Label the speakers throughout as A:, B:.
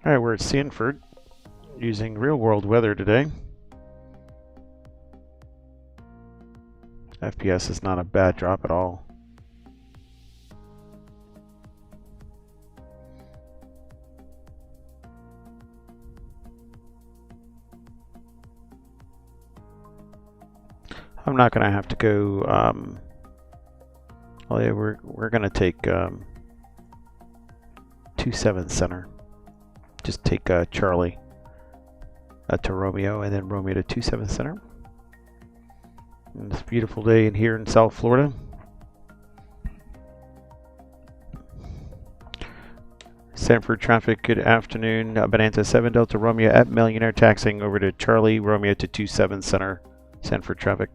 A: Alright, we're at Sanford using real world weather today. FPS is not a bad drop at all. I'm not going to have to go, oh yeah, we're going to take 27 center. Just take Charlie to Romeo and then Romeo to 27 center. And this beautiful day in here in South Florida. Sanford traffic, good afternoon. Bonanza 7 Delta Romeo at Millionaire, taxiing over to Charlie Romeo to 27 center. Sanford traffic.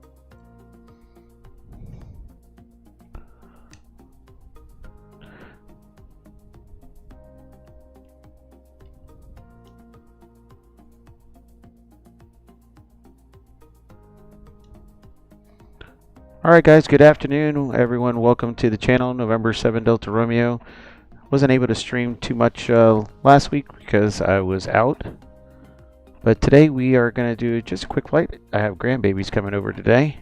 A: Alright guys, good afternoon everyone. Welcome to the channel. November 7 Delta Romeo. Wasn't able to stream too much last week because I was out. But today we are going to do just a quick flight. I have grandbabies coming over today.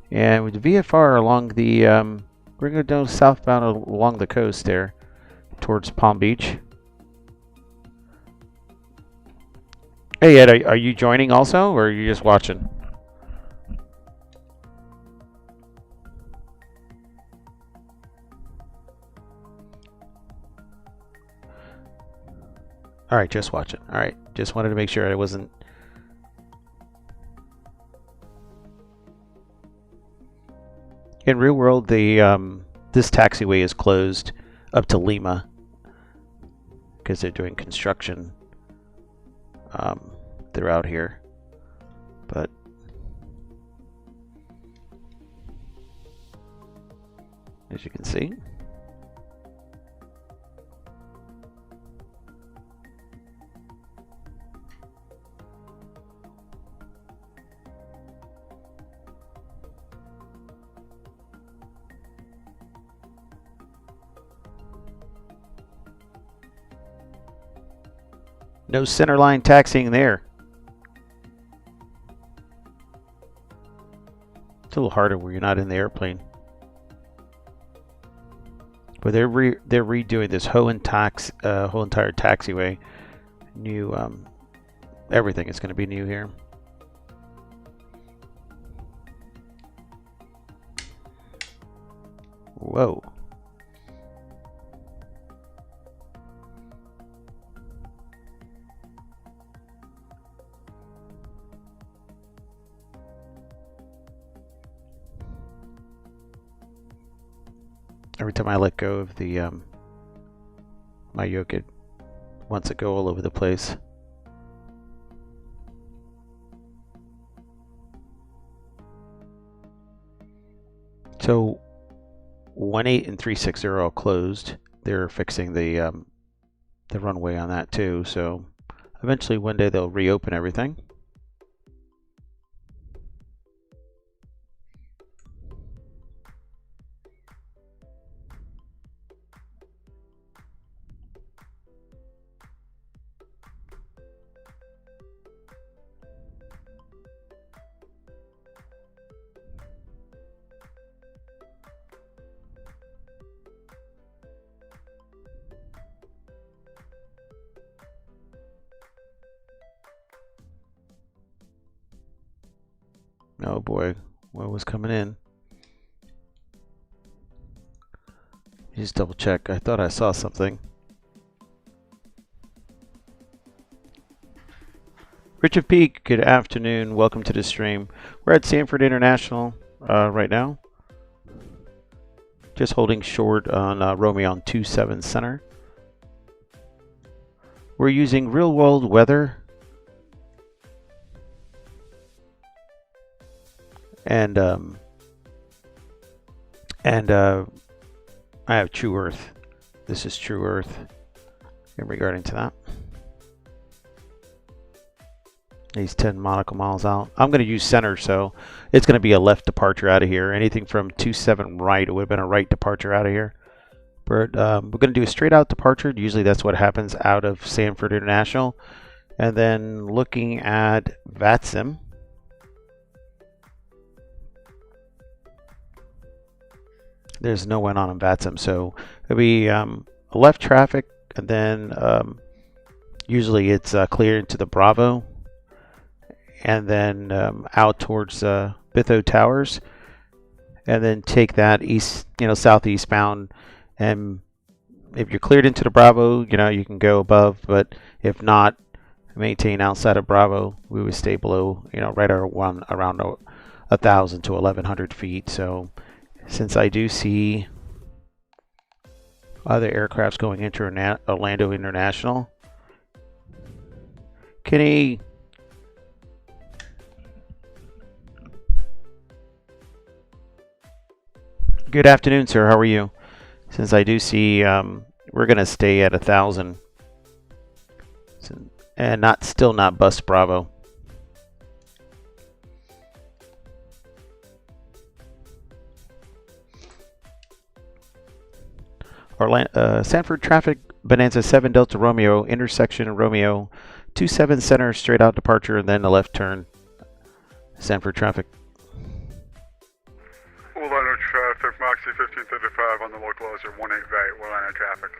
A: And with the VFR along the, we're going to go southbound along the coast there towards Palm Beach. Hey Ed, are you joining also or are you just watching? Alright, just watching. Alright, just wanted to make sure I wasn't... In real world, the this taxiway is closed up to Lima because they're doing construction throughout here. But as you can see, no centerline taxiing there. It's a little harder where you're not in the airplane. But they're redoing this whole entire taxiway. New everything is going to be new here. Whoa. Every time I let go of the my yoke, it wants to go all over the place. So 18 and 360 are all closed. They're fixing the runway on that too. So eventually one day they'll reopen everything. Oh boy, what was coming in? Just double check. I thought I saw something. Richard Peak, good afternoon. Welcome to the stream. We're at Sanford International right now. Just holding short on Romeo on 27 center. We're using real world weather. And I have True Earth. This is True Earth in regarding to that. He's 10 nautical miles out. I'm going to use center, so it's going to be a left departure out of here. Anything from 27 right, it would have been a right departure out of here. But we're going to do a straight out departure. Usually that's what happens out of Sanford International. And then looking at VATSIM. There's no one on VATSIM, so it'll be left traffic, and then usually it's clear into the Bravo, and then out towards Bitho Towers, and then take that east, southeast bound. And if you're cleared into the Bravo, you can go above, but if not, maintain outside of Bravo. We would stay below, right around 1,000 to 1,100 feet. So since I do see other aircrafts going into Orlando International, Kenny, good afternoon, sir. How are you? Since I do see we're going to stay at 1,000 and still not bust Bravo. Sanford traffic, Bonanza 7 Delta Romeo, intersection Romeo, 27 center, straight out departure, and then the left turn. Sanford traffic.
B: Orlando traffic, Moxie 1535 on the localizer, 18 right, Orlando traffic.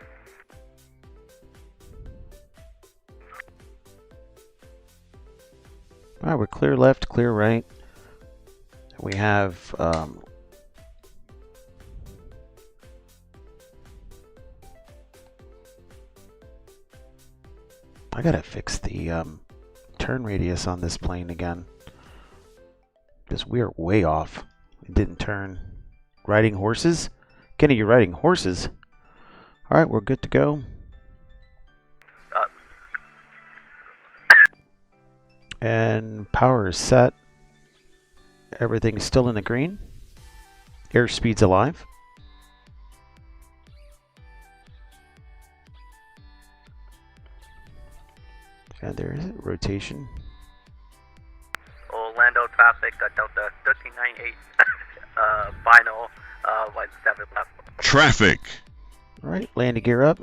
A: All right, we're clear left, clear right. We have I gotta fix the turn radius on this plane again, because we are way off. It didn't turn. Riding horses? Kenny, you're riding horses. All right, we're good to go. And power is set. Everything's still in the green. Airspeed's alive. And there is it, rotation.
C: Orlando traffic, Delta 1398, final, 17 left.
D: Traffic.
A: All right, landing gear up.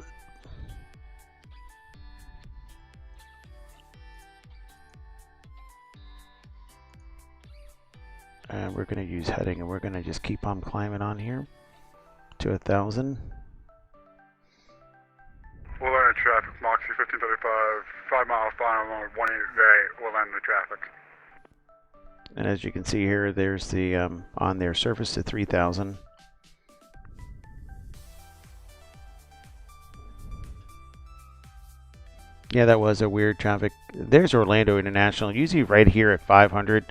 A: And we're going to use heading, and we're going to just keep on climbing on here to 1,000.
B: Orlando traffic, Moxie 1535, 5 mile final on 18 right, Orlando traffic.
A: And as you can see here, there's the on their surface to 3,000. Yeah, that was a weird traffic. There's Orlando International. Usually right here at 500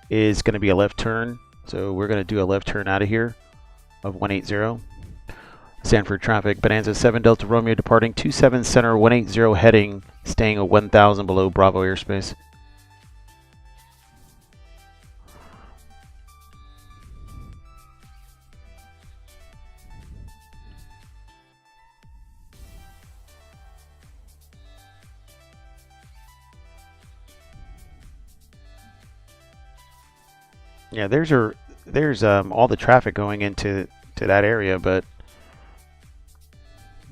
A: is going to be a left turn. So we're going to do a left turn out of here of 180. Sanford traffic, Bonanza 7 Delta Romeo departing 27 center 180 heading, staying at 1,000 below Bravo airspace. Yeah, there's all the traffic going into that area, but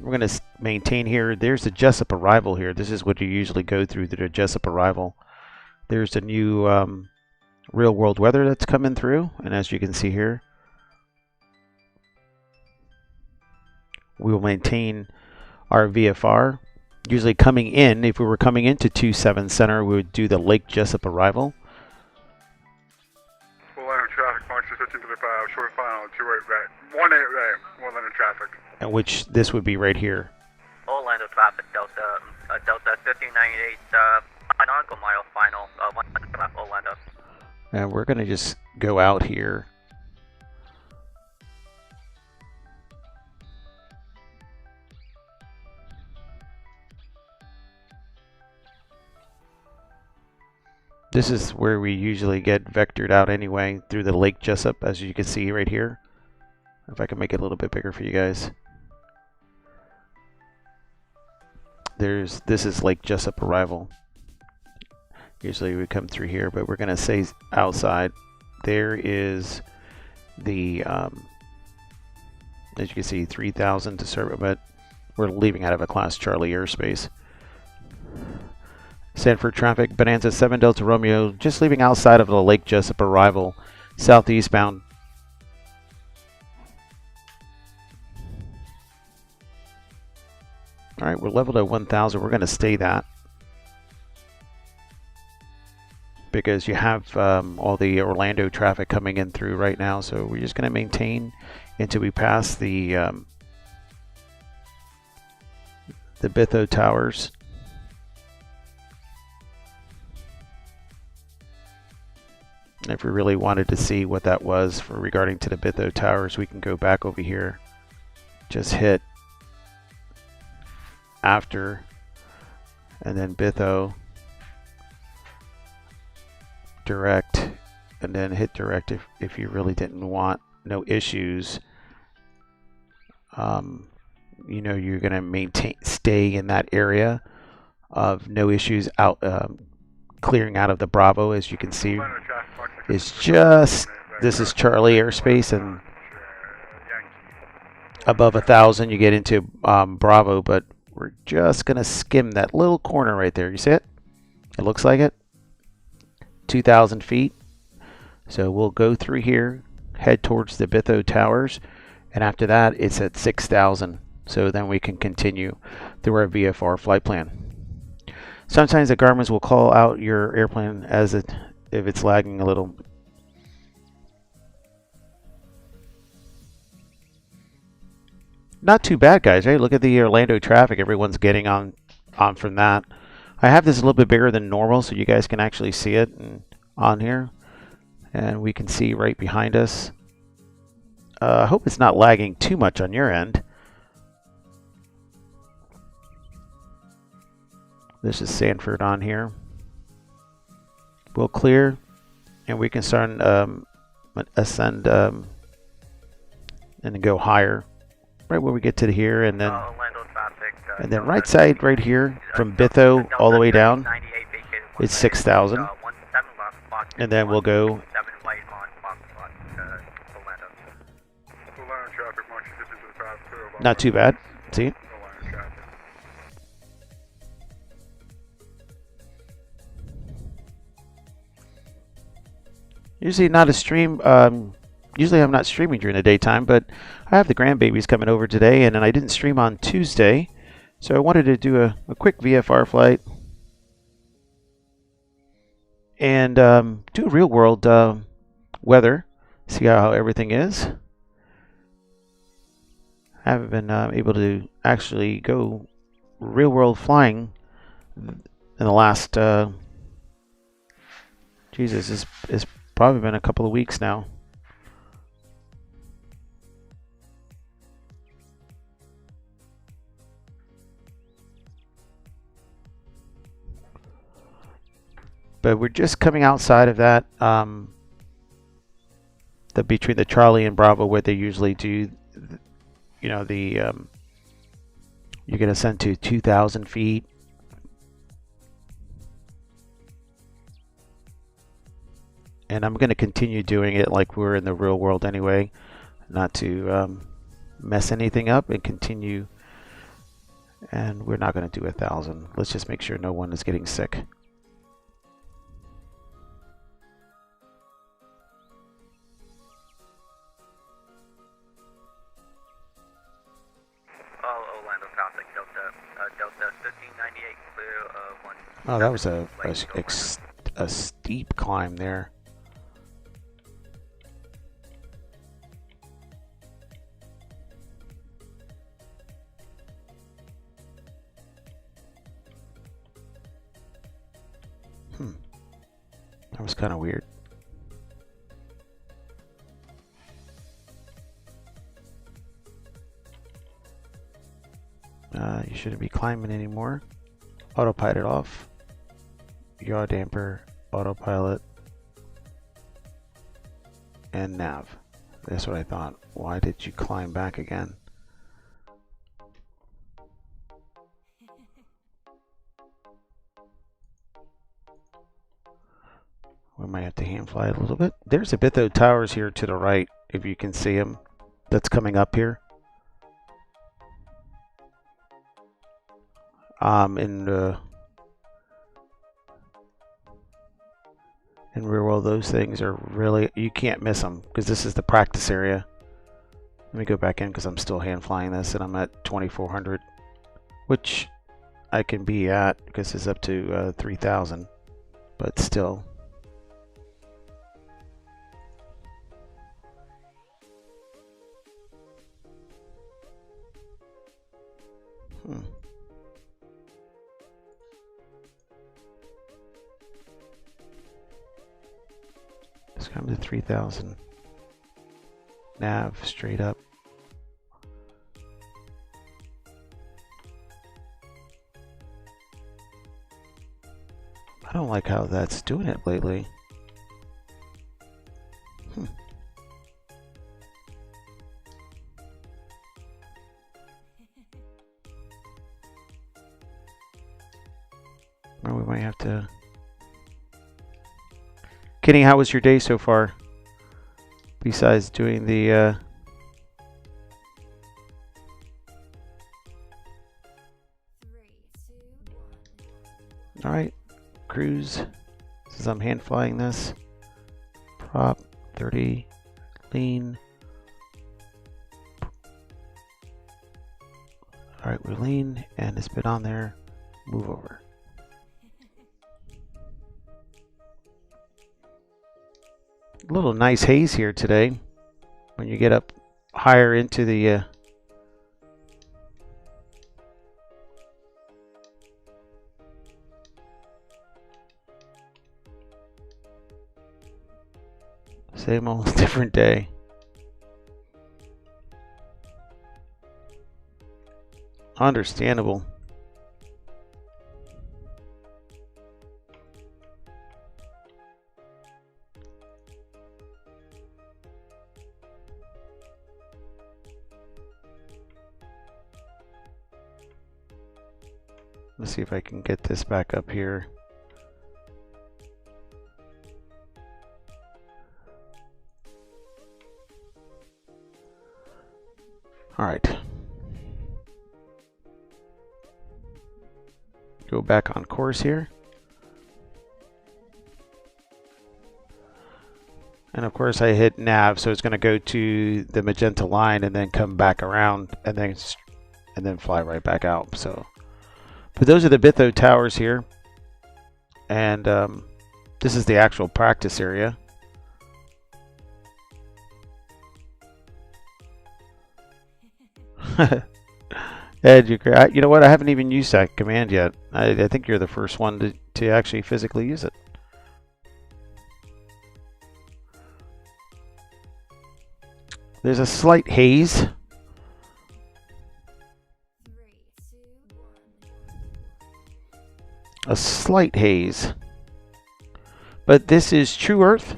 A: we're going to maintain here. There's the Jessup arrival here. This is what you usually go through, the Jessup arrival. There's the new real world weather that's coming through, and as you can see here, we will maintain our VFR. Usually coming in, if we were coming into 27 center, we would do the Lake Jessup arrival.
B: Orlando traffic, Moxie 1535, short final, 28 right, 18 right, Orlando traffic.
A: And which this would be right here.
C: Orlando traffic, Delta 1398, nautical mile final, 100 left, Orlando.
A: And we're going to just go out here. This is where we usually get vectored out anyway, through the Lake Jessup, as you can see right here. If I can make it a little bit bigger for you guys. This is Lake Jessup arrival. Usually we come through here, but we're going to say outside. There is the As you can see, 3,000 to serve, but we're leaving out of a Class Charlie airspace. Sanford traffic, Bonanza 7 Delta Romeo, just leaving outside of the Lake Jessup arrival, southeastbound. All right, we're leveled at 1,000. We're going to stay that because you have all the Orlando traffic coming in through right now. So we're just going to maintain until we pass the Bitho Towers. And if we really wanted to see what that was for regarding to the Bitho Towers, we can go back over here, just hit after, and then Bitho, direct, and then hit direct if you really didn't want no issues. You know, you're going to stay in that area of no issues out, clearing out of the Bravo. As you can see, is just, this is Charlie airspace, and above 1,000 you get into Bravo, but we're just going to skim that little corner right there. You see it? It looks like it. 2,000 feet. So we'll go through here, head towards the Bitho Towers, and after that it's at 6,000. So then we can continue through our VFR flight plan. Sometimes the Garmin's will call out your airplane as if it's lagging a little. Not too bad, guys, right? Look at the Orlando traffic. Everyone's getting on from that. I have this a little bit bigger than normal so you guys can actually see it on here. And we can see right behind us. I hope it's not lagging too much on your end. This is Sanford on here. We'll clear, and we can start ascend and then go higher. Right where we get to here, and then right side right here from Bitho all the way down, it's 6,000, and then we'll go. Not too bad. See? Usually not a stream. Usually I'm not streaming during the daytime, but I have the grandbabies coming over today, and then I didn't stream on Tuesday, so I wanted to do a quick VFR flight and do a real world weather, see how everything is. I haven't been able to actually go real world flying in the last Jesus, it's probably been a couple of weeks now. But we're just coming outside of that, between the Charlie and Bravo, where they usually do, you know, you're going to ascend to 2,000 feet. And I'm going to continue doing it like we're in the real world anyway, not to mess anything up, and continue. And we're not going to do 1,000. Let's just make sure no one is getting sick.
C: Orlando traffic, Delta 1598 clear 1.
A: Oh, that was a steep climb there. That was kind of weird. You shouldn't be climbing anymore. Autopilot off. Yaw damper, autopilot, and nav. That's what I thought. Why did you climb back again? We might have to hand fly it a little bit. There's a Bitho Towers here to the right, if you can see them. That's coming up here. in real world, those things are really, you can't miss them because this is the practice area. Let me go back in because I'm still hand flying this and I'm at 2400, which I can be at because it's up to 3000, but still. Let's come to 3000. Nav straight up. I don't like how that's doing it lately. Well, we might have to. Kenny, how was your day so far? Besides doing the all right, cruise. Since I'm hand flying this, prop 30, lean. All right, we lean, and it's been on there. Move over. A little nice haze here today. When you get up higher into the same old different day. Understandable. Let's see if I can get this back up here. All right. Go back on course here. And of course I hit nav, so it's going to go to the magenta line and then come back around and then fly right back out. So, but those are the Bitho towers here, and this is the actual practice area. Ed, you know what? I haven't even used that command yet. I think you're the first one to actually physically use it. There's a slight haze. A slight haze. But this is true Earth.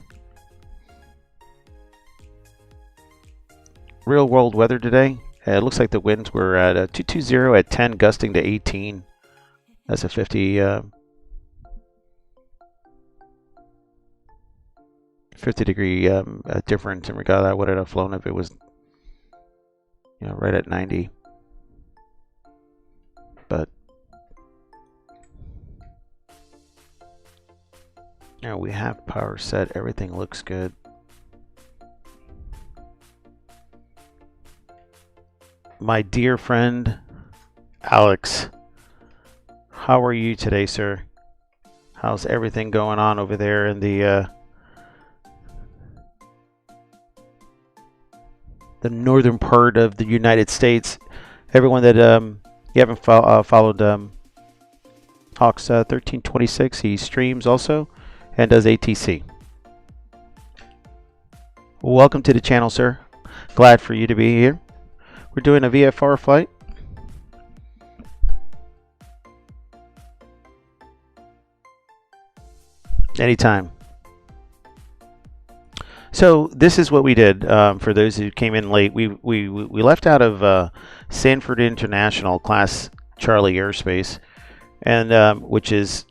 A: Real world weather today. It looks like the winds were at 220 at 10, gusting to 18. That's a 50 degree difference in regard to I would have flown if it was, you know, right at 90. But you know, we have power set. Everything looks good. My dear friend Alex, how are you today, sir? How's everything going on over there in the northern part of the United States? Everyone that you haven't followed Hawks 1326, he streams also and does ATC. Welcome to the channel, sir. Glad for you to be here. We're doing a VFR flight. Anytime. So this is what we did. For those who came in late, we left out of Sanford International Class Charlie airspace, and which is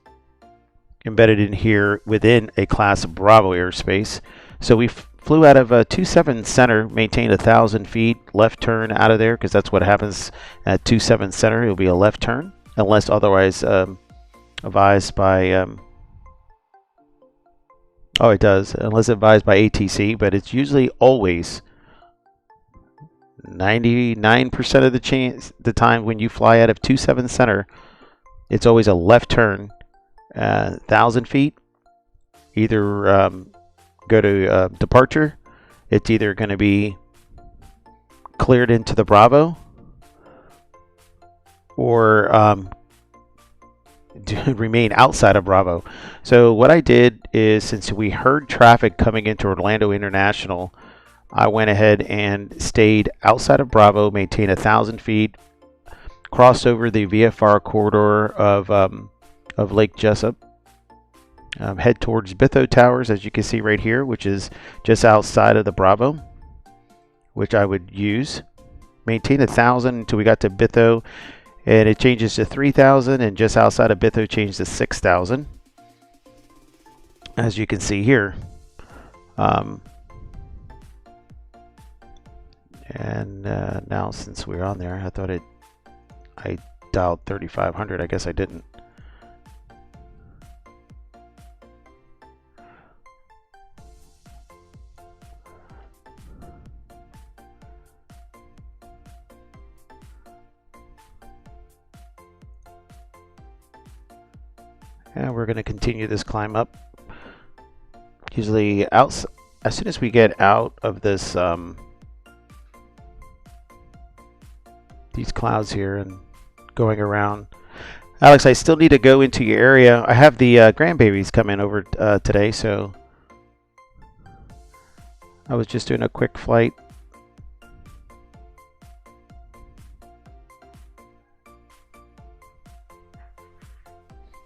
A: embedded in here within a Class Bravo airspace. So we flew out of 27 center, maintained 1,000 feet, left turn out of there because that's what happens at 27 center. It'll be a left turn unless otherwise advised by oh, it does, unless advised by ATC, but it's usually always 99% of the time when you fly out of 27 center, it's always a left turn, 1,000 feet. Either go to departure. It's either going to be cleared into the Bravo, or remain outside of Bravo. So what I did is, since we heard traffic coming into Orlando International, I went ahead and stayed outside of Bravo, maintained 1,000 feet, crossed over the VFR corridor of Lake Jessup, head towards Bitho Towers, as you can see right here, which is just outside of the Bravo, which I would use. Maintain 1,000 until we got to Bitho, and it changes to 3,000, and just outside of Bitho changed to 6,000, as you can see here. And now, since we're on there, I thought I dialed 3,500. I guess I didn't. And we're going to continue this climb up. Usually, as soon as we get out of this, these clouds here and going around. Alex, I still need to go into your area. I have the grandbabies coming over today, so I was just doing a quick flight.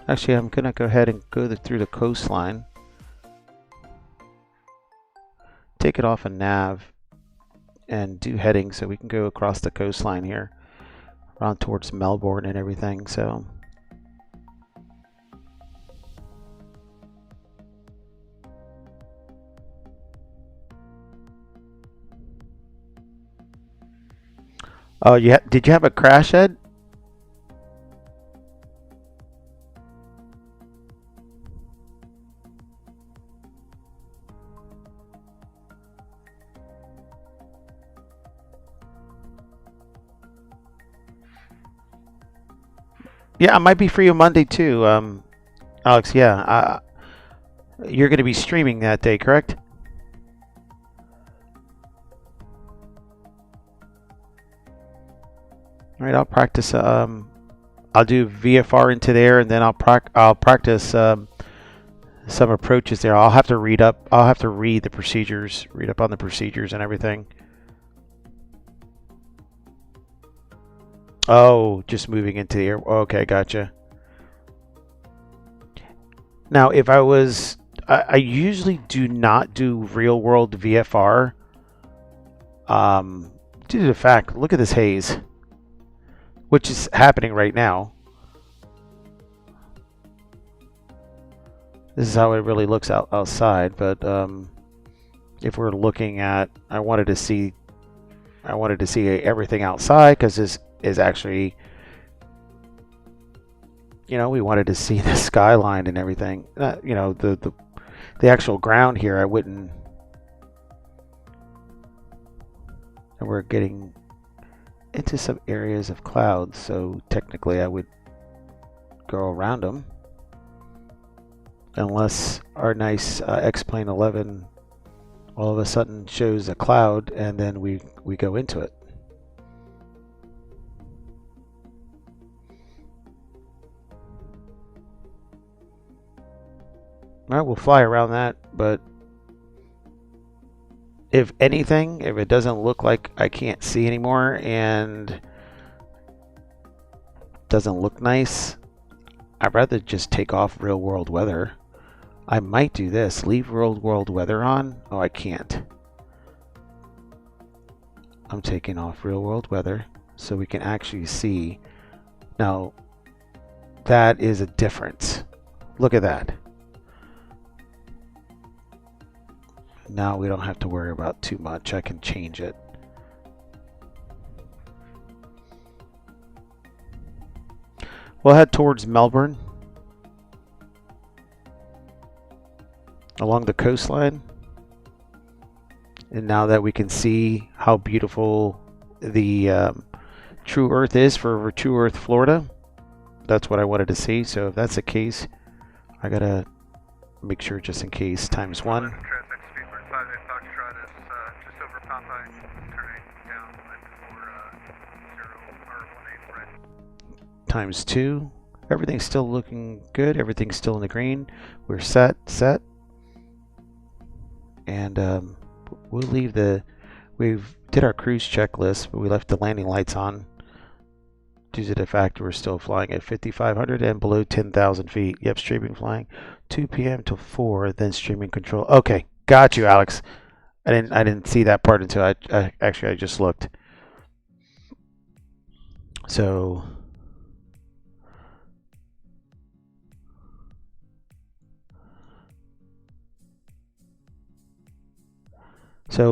A: Actually, I'm going to go ahead and go through the coastline. Take it off a nav and do heading so we can go across the coastline here, around towards Melbourne and everything. So oh, did you have a crash, Ed? Yeah, I might be free on Monday too, Alex. Yeah, you're going to be streaming that day, correct? All right, I'll practice. I'll do VFR into there, and then I'll practice some approaches there. I'll have to read up. I'll have to read the procedures, read up on the procedures and everything. Oh, just moving into the air. Okay, gotcha. Now, if I was, I usually do not do real world VFR. Due to the fact, look at this haze, which is happening right now. This is how it really looks outside. But if we're looking at, I wanted to see everything outside, because this is actually, you know, we wanted to see the skyline and everything. You know, the actual ground here, I wouldn't. And we're getting into some areas of clouds, so technically I would go around them, unless our nice X-Plane 11 all of a sudden shows a cloud and then we go into it. All right, we'll fly around that, but if anything, if it doesn't look like I can't see anymore and doesn't look nice, I'd rather just take off real world weather. I might do this, leave real world weather on. Oh, I can't. I'm taking off real world weather so we can actually see. Now, that is a difference. Look at that. Now we don't have to worry about too much. I can change it. We'll head towards Melbourne along the coastline. And now that we can see how beautiful the True Earth is for True Earth, Florida, that's what I wanted to see. So if that's the case, I gotta make sure just in case times 1.
B: Transmit speed for 5 Foxtrot is just over Popeye, turning down for 0 or 18 right.
A: Times 2. Everything's still looking good. Everything's still in the green. We're set. And we'll leave we've did our cruise checklist, but we left the landing lights on due to the fact we're still flying at 5,500 and below 10,000 feet. Yep, streaming flying 2 p.m. till 4, then streaming control. Okay, got you, Alex. I didn't see that part until I just looked. So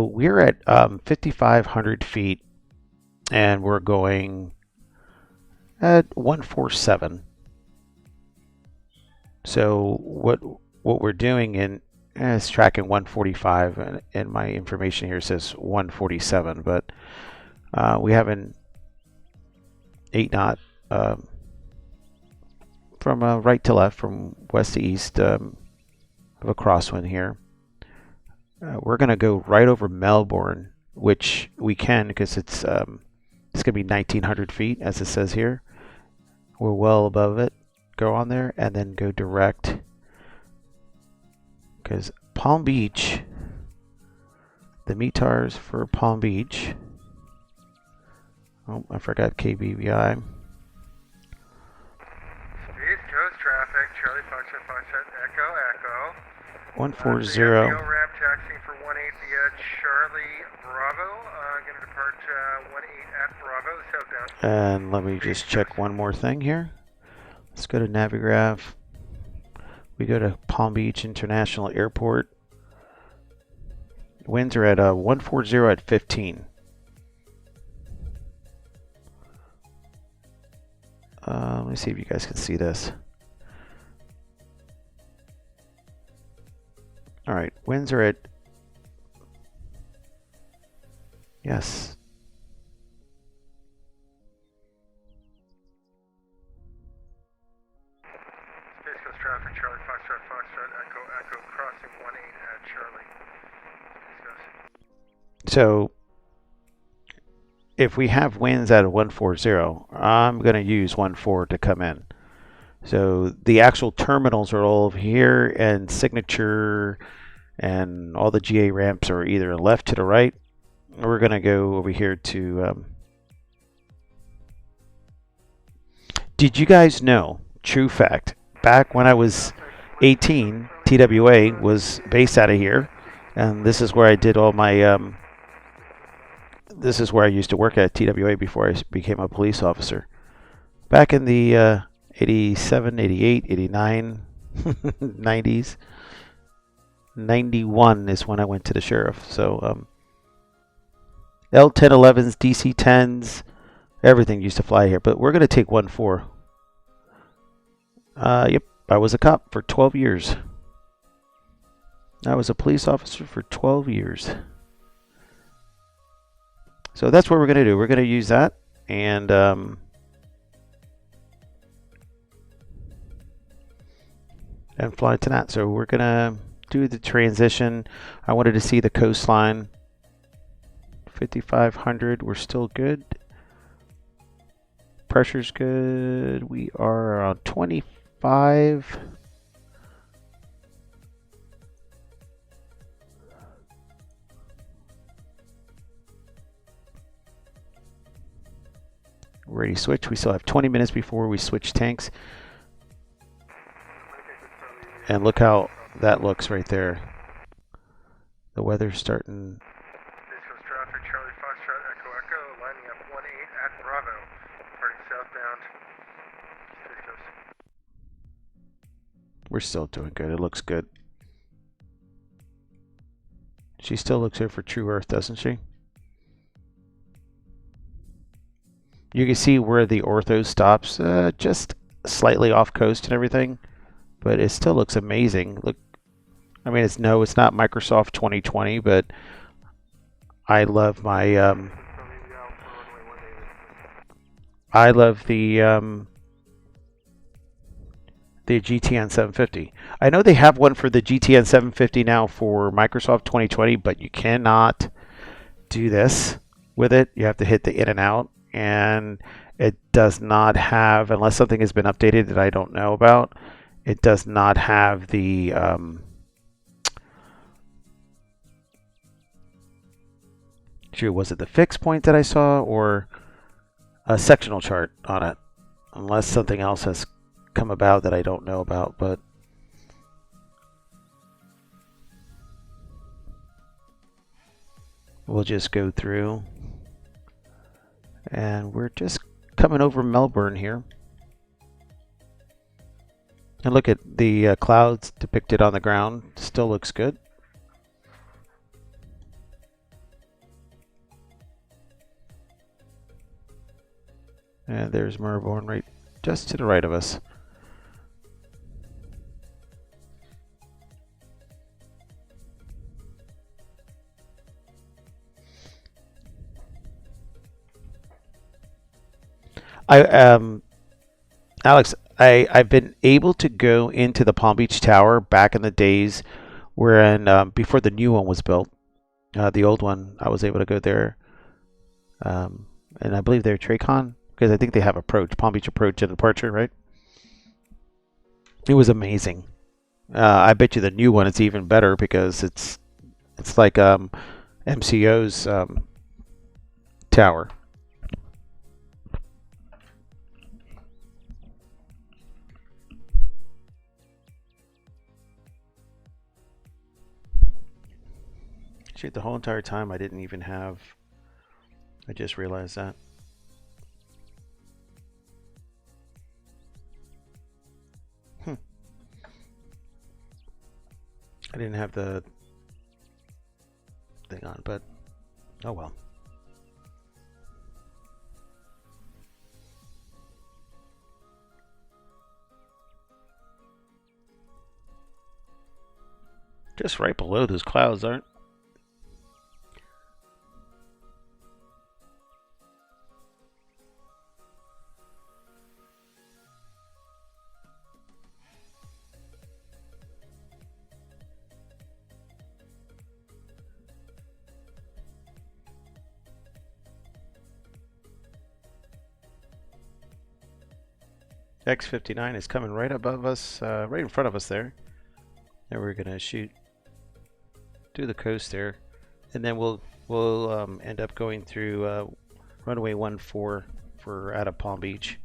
A: we're at 5,500 feet, and we're going at 147. So what we're doing is tracking 145, and my information here says 147, but we have an 8 knot from right to left, from west to east of a crosswind here. We're going to go right over Melbourne, which we can because it's going to be 1,900 feet, as it says here. We're well above it. Go on there and then go direct, because Palm Beach, the METARs for Palm Beach. Oh, I forgot KBVI.
B: East Coast traffic, Charlie Foxtrot, Echo.
A: 140.
B: ramp taxi for 18 via Charlie Bravo. Going to depart 18 at Bravo, southbound.
A: And let me just check one more thing here. Let's go to Navigraph. We go to Palm Beach International Airport. Winds are at 140 at 15. Let me see if you guys can see this. All right, winds are at, yes.
B: Space Coast traffic, Charlie Foxtrot, Echo, crossing 18 at Charlie. Space Coast.
A: So if we have winds at 140, I'm going to use 14 to come in. So the actual terminals are all over here, and signature and all the GA ramps are either left to the right. We're going to go over here to... Did you guys know, true fact, back when I was 18, TWA was based out of here, and this is where I did all my... this is where I used to work at TWA before I became a police officer. Back in the 87, 88, 89, 90s. 91 is when I went to the sheriff. So L1011s, DC10s, everything used to fly here. But we're going to take 14. Yep, I was a cop for 12 years. I was a police officer for 12 years. So that's what we're going to do. We're going to use that and fly to that. So we're going to do the transition. I wanted to see the coastline. 5,500. We're still good. Pressure's good. We are around 25. Ready to switch. We still have 20 minutes before we switch tanks. And look how that looks right there. The weather's starting.
B: Space Coast traffic, Charlie Foxtrot, Echo, lining up 18 at Bravo, departing southbound. Space Coast.
A: We're still doing good. It looks good. She still looks here for True Earth, doesn't she? You can see where the ortho stops just slightly off coast and everything, but it still looks amazing. Look, I mean, it's not Microsoft 2020, but I love my I love the GTN 750. I know they have one for the GTN 750 now for Microsoft 2020, but you cannot do this with it. You have to hit the in and out, and it does not have, unless something has been updated that I don't know about, it does not have the was it the fixed point that I saw or a sectional chart on it, unless something else has come about that I don't know about. But we'll just go through, and we're just coming over Melbourne here, and look at the clouds depicted on the ground. Still looks good. And there's Melbourne right just to the right of us. Alex, I've been able to go into the Palm Beach Tower back in the days wherein before the new one was built. The old one, I was able to go there, and I believe they're Tracon, because I think they have approach, Palm Beach approach and departure, right? It was amazing. I bet you the new one is even better because it's like MCO's tower. Shoot, the whole entire time I didn't even have. I just realized that. I didn't have the thing on, but oh well. Just right below those clouds, aren't? X-59 is coming right above us, right in front of us there. And we're gonna shoot to the coast there, and then we'll end up going through runway 14 for out of Palm Beach.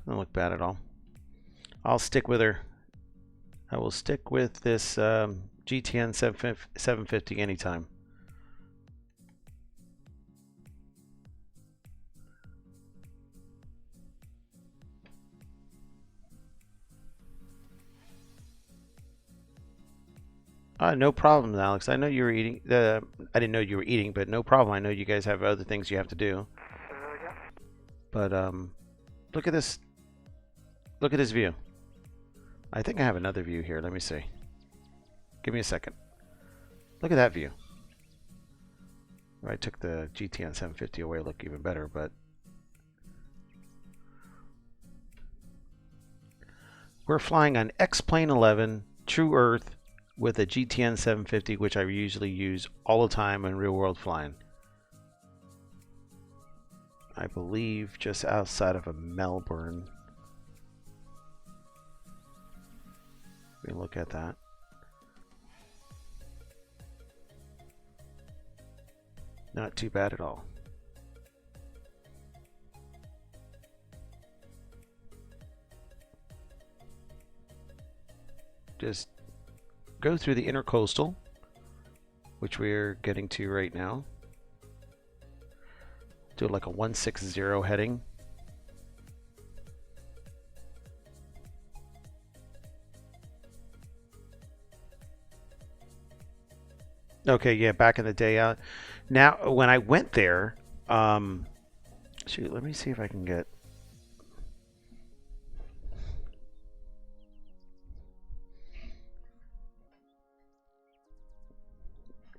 A: Doesn't look bad at all. I'll stick with her. I will stick with this GTN 750 anytime. No problem, Alex. I know you were eating. I didn't know you were eating, but no problem. I know you guys have other things you have to do. But look at this. Look at this view. I think I have another view here. Let me see. Give me a second. Look at that view. I took the GTN 750 away. Look even better, but we're flying on X-Plane 11 True Earth with a GTN 750, which I usually use all the time in real world flying. I believe just outside of Melbourne. We look at that. Not too bad at all. Just go through the intercoastal, which we're getting to right now. Do like a 160 heading. Okay, yeah, back in the day out. Now, when I went there, shoot, let me see if I can get.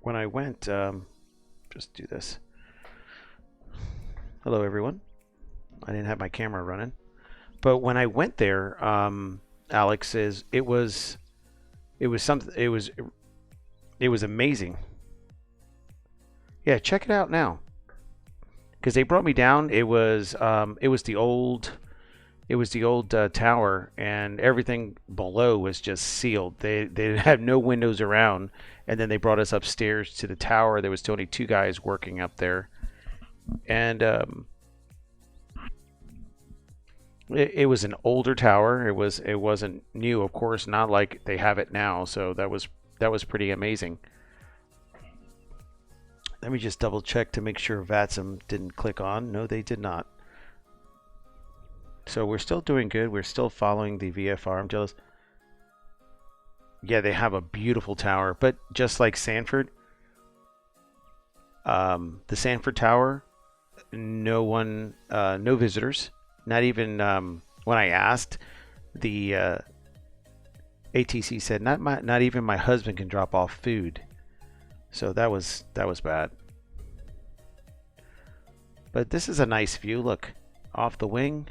A: When I went, just do this. Hello, everyone. I didn't have my camera running, but when I went there, Alex says it was something. It was amazing. Yeah, check it out now. Because they brought me down. It was the old tower, and everything below was just sealed. They had no windows around, and then they brought us upstairs to the tower. There was still only 2 guys working up there, and it was an older tower. It wasn't new, of course, not like they have it now. So that was pretty amazing. Let me just double check to make sure VATSIM didn't click on. No, they did not. So we're still doing good. We're still following the VFR. I'm jealous. Yeah, they have a beautiful tower, but just like Sanford, the Sanford Tower, no visitors. Not even when I asked, the ATC said not even my husband can drop off food. So that was bad. But this is a nice view. Look, off the wing.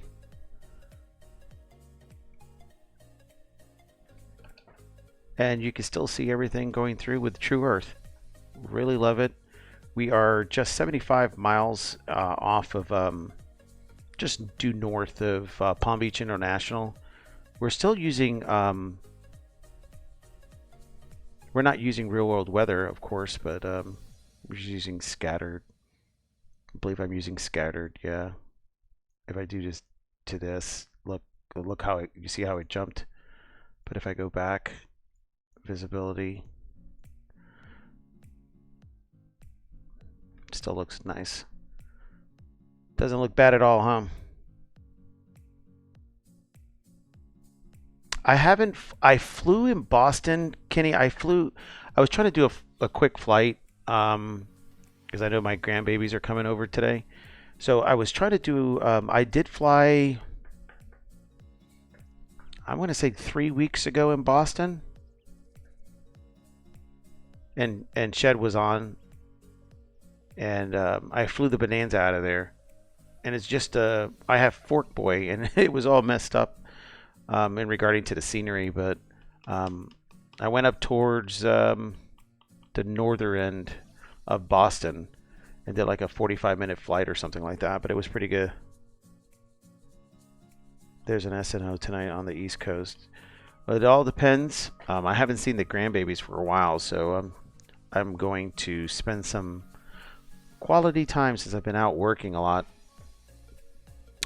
A: And you can still see everything going through with True Earth. Really love it. We are just 75 miles off of just due north of Palm Beach International. We're still using we're not using real world weather, of course, but we're just using scattered. I believe I'm using scattered. Yeah. If I do just to this, look how you see how it jumped. But if I go back, visibility still looks nice. Doesn't look bad at all, huh? I flew in Boston, Kenny. I was trying to do a quick flight because I know my grandbabies are coming over today. So I was trying to do, I did fly, I want to say 3 weeks ago in Boston. And Shed was on, and I flew the Bonanza out of there, and it's just I have Fork Boy, and it was all messed up in regarding to the scenery, but I went up towards the northern end of Boston and did like a 45-minute flight or something like that, but it was pretty good. There's an SNO tonight on the East Coast. But it all depends. I haven't seen the grandbabies for a while, so I'm going to spend some quality time since I've been out working a lot.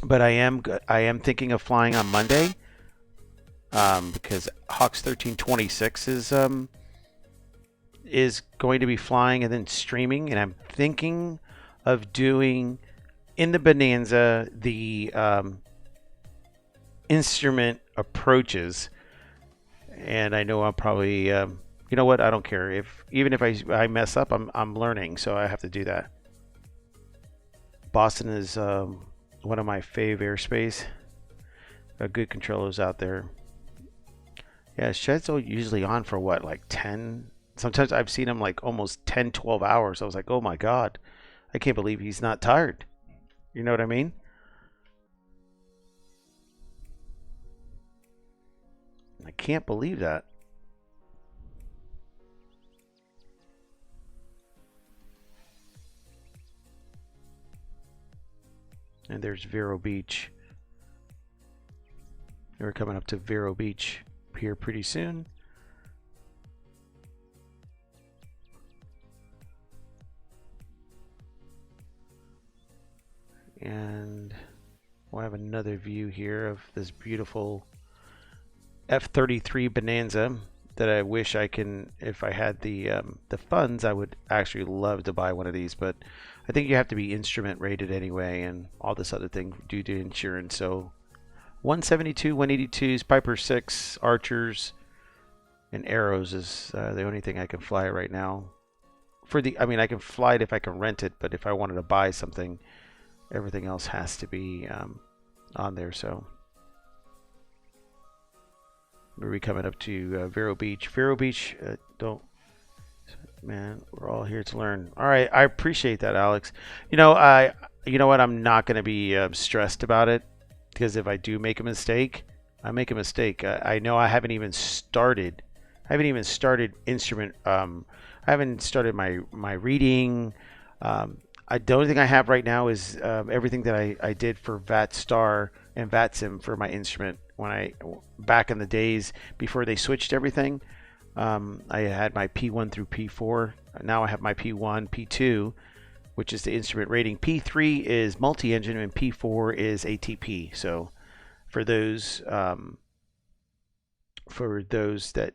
A: But I am thinking of flying on Monday because Hawks 1326 is going to be flying and then streaming, and I'm thinking of doing in the Bonanza the instrument approaches. And I know I'll probably, you know what? I don't care even if I mess up, I'm learning, so I have to do that. Boston is one of my fave airspace. Good controllers out there. Yeah, Shed's usually on for what, like 10? Sometimes I've seen him like almost 10, 12 hours. I was like, oh my God, I can't believe he's not tired. You know what I mean? I can't believe that. And there's Vero Beach. And we're coming up to Vero Beach here pretty soon. And we'll have another view here of this beautiful F33 Bonanza. that I wish I can, if I had the funds, I would actually love to buy one of these. But I think you have to be instrument rated anyway, and all this other thing due to insurance. So 172, 182s, Piper 6, Archers, and Arrows is the only thing I can fly right now. I mean, I can fly it if I can rent it, but if I wanted to buy something, everything else has to be on there. So we're coming up to Vero Beach. Vero Beach, man, we're all here to learn. All right, I appreciate that, Alex. You know what? I'm not going to be stressed about it, because if I do make a mistake, I make a mistake. I know I haven't even started. I haven't even started instrument. I haven't started my reading. The only thing I have right now is everything that I did for VATSTAR and VATSIM for my instrument back in the days before they switched everything. I had my P1 through P4. Now I have my P1, P2, which is the instrument rating. P3 is multi-engine and P4 is ATP. So for those that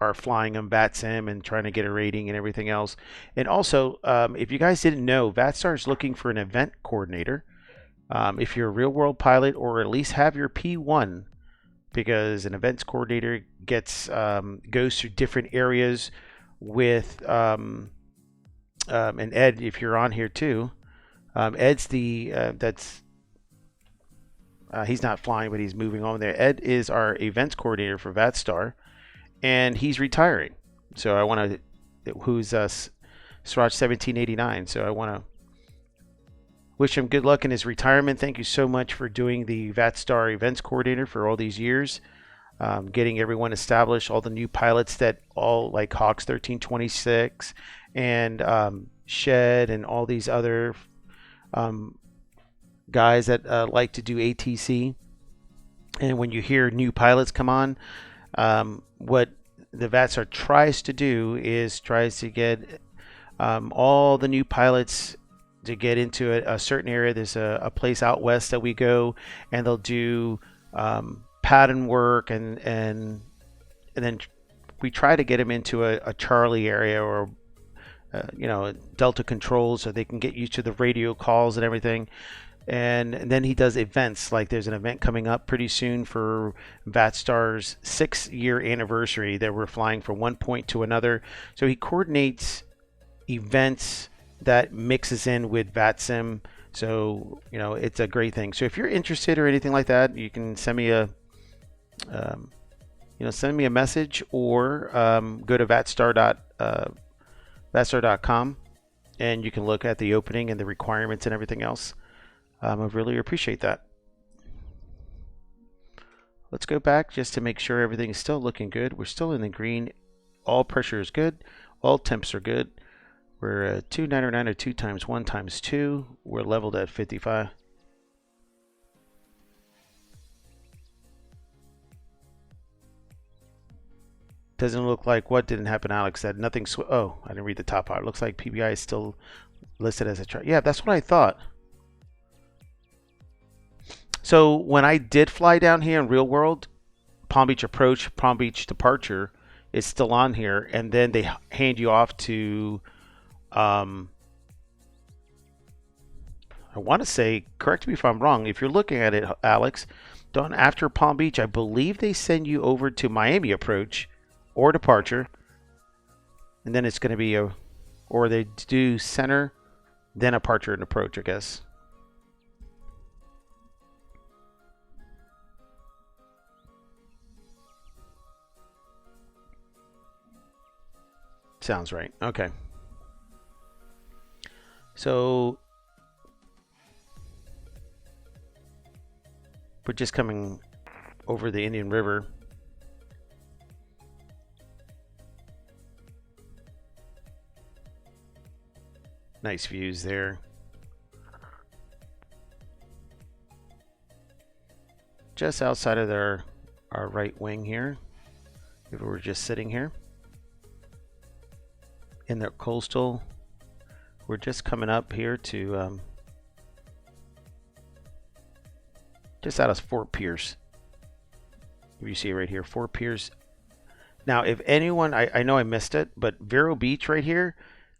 A: are flying on VATSIM and trying to get a rating and everything else. And also, if you guys didn't know, VATSTAR is looking for an event coordinator. If you're a real world pilot, or at least have your P1, because an events coordinator goes through different areas with and Ed, if you're on here too, Ed's he's not flying, but he's moving on there. Ed is our events coordinator for VATSTAR, and he's retiring. So I want to, who's Sraj 1789. So I want to wish him good luck in his retirement. Thank you so much for doing the VATSTAR events coordinator for all these years, getting everyone established, all the new pilots that all like Hawks 1326 and Shed and all these other guys that like to do ATC. And when you hear new pilots come on, what the VATSTAR tries to do is tries to get all the new pilots to get into a certain area. There's a place out west that we go, and they'll do pattern work, and then we try to get them into a Charlie area, or Delta control, so they can get used to the radio calls and everything. And then he does events, like there's an event coming up pretty soon for VATSTAR's 6-year anniversary that we're flying from one point to another. So he coordinates events that mixes in with VATSIM. So it's a great thing. So if you're interested or anything like that, you can send me a message, or go to vatstar.com, and you can look at the opening and the requirements and everything else. I really appreciate that. Let's go back just to make sure everything is still looking good. We're still in the green. All pressure is good. All temps are good. We're 299 or 2 times 1 times 2. We're leveled at 55. Doesn't look like what didn't happen, Alex said. Nothing. Oh, I didn't read the top part. It looks like PBI is still listed as a chart. Yeah, that's what I thought. So when I did fly down here in real world, Palm Beach approach, Palm Beach departure is still on here, and then they hand you off to I want to say, correct me if I'm wrong, if you're looking at it, Alex, after Palm Beach, I believe they send you over to Miami approach or departure, and then it's going to be or they do center, then departure and approach, I guess. Sounds right. Okay. So we're just coming over the Indian River. Nice views there. Just outside of our right wing here, if we were just sitting here in the coastal, we're just coming up here to just out of Fort Pierce. You see it right here, Fort Pierce Now, if anyone, I know I missed it, but Vero Beach right here,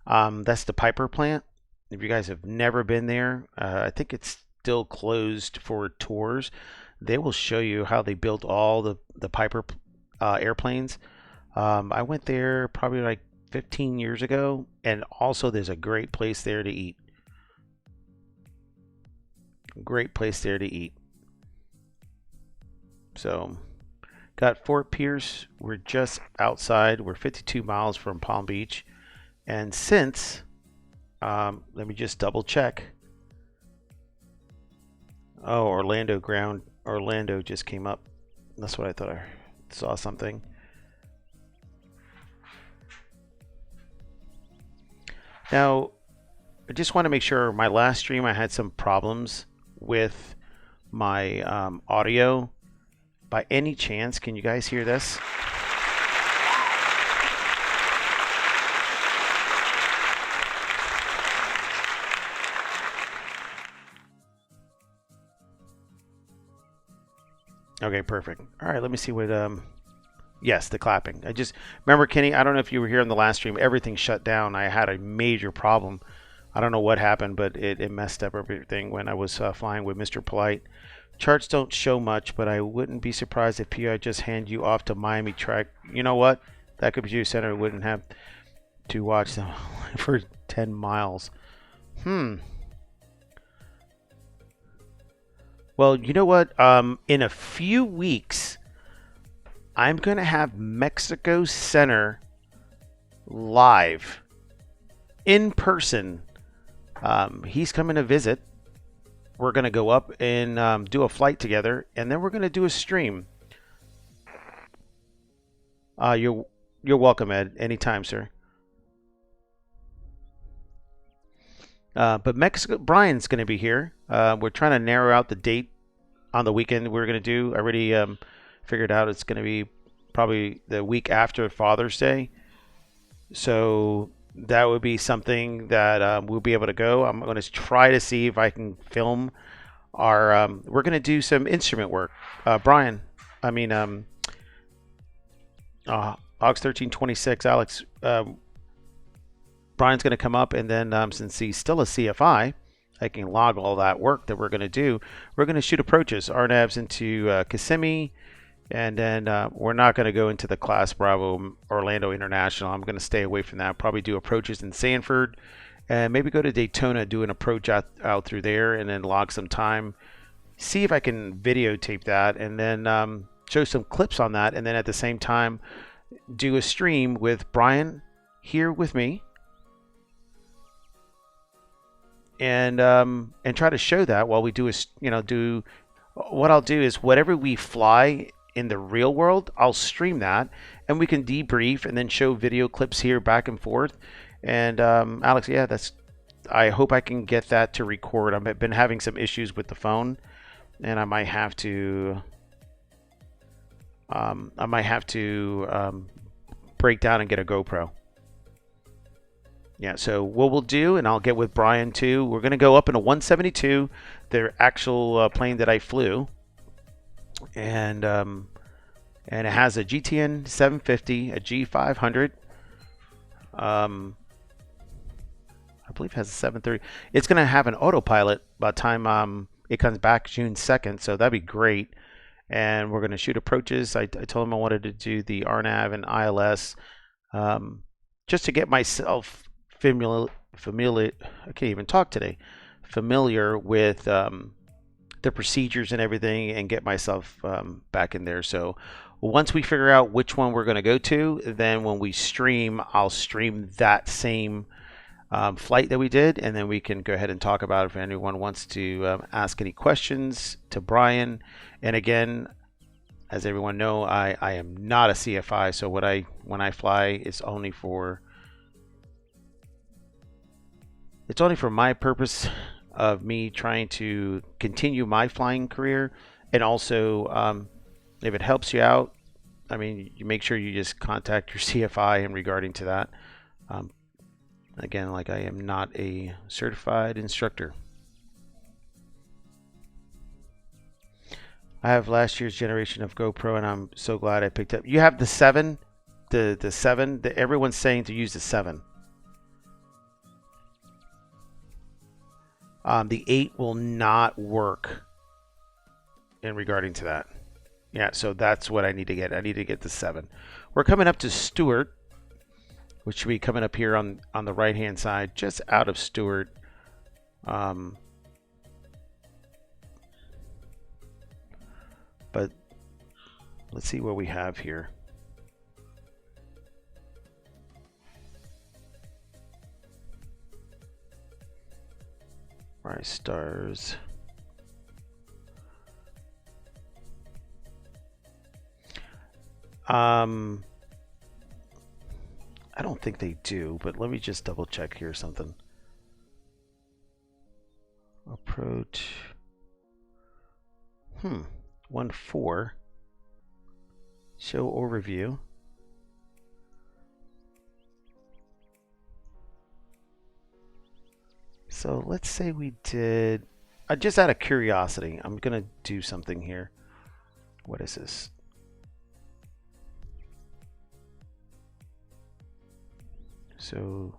A: that's the Piper plant. If you guys have never been there, I think it's still closed for tours. They will show you how they built all the Piper airplanes. I went there probably like 15 years ago, and also there's a great place there to eat. Great place there to eat. So, got Fort Pierce. We're just outside. We're 52 miles from Palm Beach. And since, let me just double check. Oh, Orlando just came up. That's what I thought. I saw something. Now, I just want to make sure my last stream I had some problems with my audio. By any chance, can you guys hear this? Okay, perfect. All right, let me see what yes, the clapping. I just remember, Kenny, I don't know if you were here on the last stream, everything shut down. I had a major problem. I don't know what happened, but it messed up everything when I was flying with Mr. Polite. Charts don't show much, but I wouldn't be surprised if PI just hand you off to Miami track. You know what? That could be you, Center. Wouldn't have to watch them for 10 miles. Well, you know what? In a few weeks, I'm going to have Mexico Center live in person. He's coming to visit. We're going to go up and do a flight together, and then we're going to do a stream. You're welcome, Ed. Anytime, sir. But Mexico, Brian's going to be here. We're trying to narrow out the date on the weekend we're going to do. I already figured out it's going to be probably the week after Father's Day. So that would be something that we'll be able to go. I'm going to try to see if I can film our. We're going to do some instrument work. Brian, I mean, Aux 1326, Alex. Brian's going to come up, and then since he's still a CFI, I can log all that work that we're going to do. We're going to shoot approaches, RNAVs into Kissimmee, and then we're not going to go into the Class Bravo Orlando International. I'm going to stay away from that. Probably do approaches in Sanford, and maybe go to Daytona, do an approach out through there, and then log some time. See if I can videotape that, and then show some clips on that, and then at the same time do a stream with Brian here with me. And try to show that while we do what I'll do is whatever we fly in the real world, I'll stream that, and we can debrief and then show video clips here back and forth. And Alex, yeah, I hope I can get that to record. I've been having some issues with the phone, and I might have to break down and get a GoPro. Yeah, so what we'll do, and I'll get with Brian too, we're going to go up in a 172, their actual plane that I flew. And it has a GTN 750, a G500. I believe it has a 730. It's going to have an autopilot by the time it comes back June 2nd, so that'd be great. And we're going to shoot approaches. I told him I wanted to do the RNAV and ILS just to get myself familiar. I can't even talk today. Familiar with the procedures and everything, and get myself back in there. So once we figure out which one we're going to go to, then when we stream, I'll stream that same flight that we did, and then we can go ahead and talk about it if anyone wants to ask any questions to Brian. And again, as everyone know, I am not a CFI, so when I fly, it's only for my purpose of me trying to continue my flying career, and also if it helps you out, I mean, you make sure you just contact your CFI in regarding to that. Again, like, I am not a certified instructor. I have last year's generation of GoPro, and I'm so glad I picked up. You have the 7, the 7. Everyone's saying to use the 7. The 8 will not work in regarding to that. Yeah, so that's what I need to get. I need to get the 7. We're coming up to Stewart, which should be coming up here on the right hand side, just out of Stewart. But let's see what we have here. All right, stars. I don't think they do, but let me just double check here something. Approach. 1-4. Show overview. So let's say we did, just out of curiosity, I'm going to do something here. What is this? So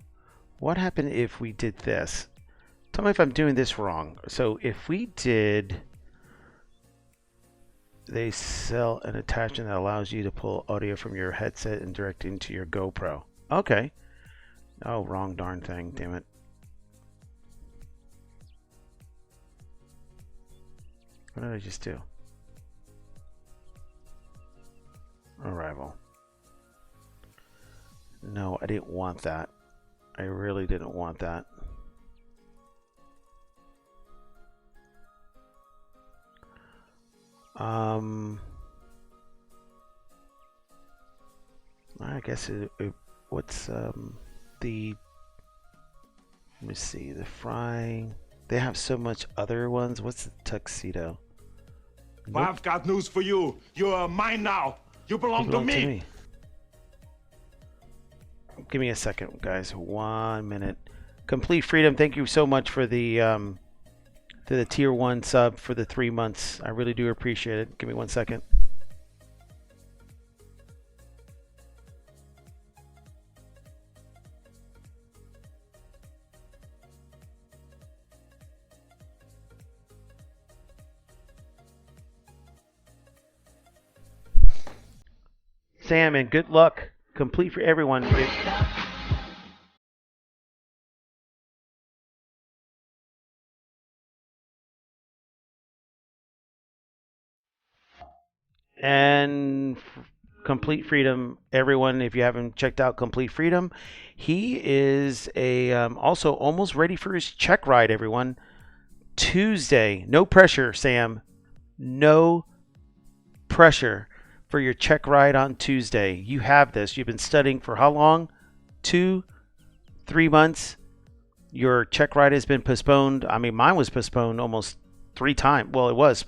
A: what happened if we did this? Tell me if I'm doing this wrong. So if we did, they sell an attachment that allows you to pull audio from your headset and direct into your GoPro. Okay. Oh, wrong darn thing. Damn it. What did I just do? Arrival. No, I didn't want that. I really didn't want that. I guess what's the, let me see, the frying. They have so much other ones. What's the tuxedo?
D: Well, I've got news for you. You're mine now. You belong to me.
A: Give me a second, guys. 1 minute. Complete Freedom, thank you so much for the tier 1 sub for the 3 months. I really do appreciate it. Give me 1 second. Sam, and good luck. Complete for everyone. And Complete Freedom, everyone, if you haven't checked out Complete Freedom, he is also almost ready for his check ride, everyone. Tuesday. No pressure, Sam. No pressure for your check ride on Tuesday. You have this. You've been studying for how long? 2-3 months. Your check ride has been postponed. I mean, mine was postponed almost 3 times. Well, it was.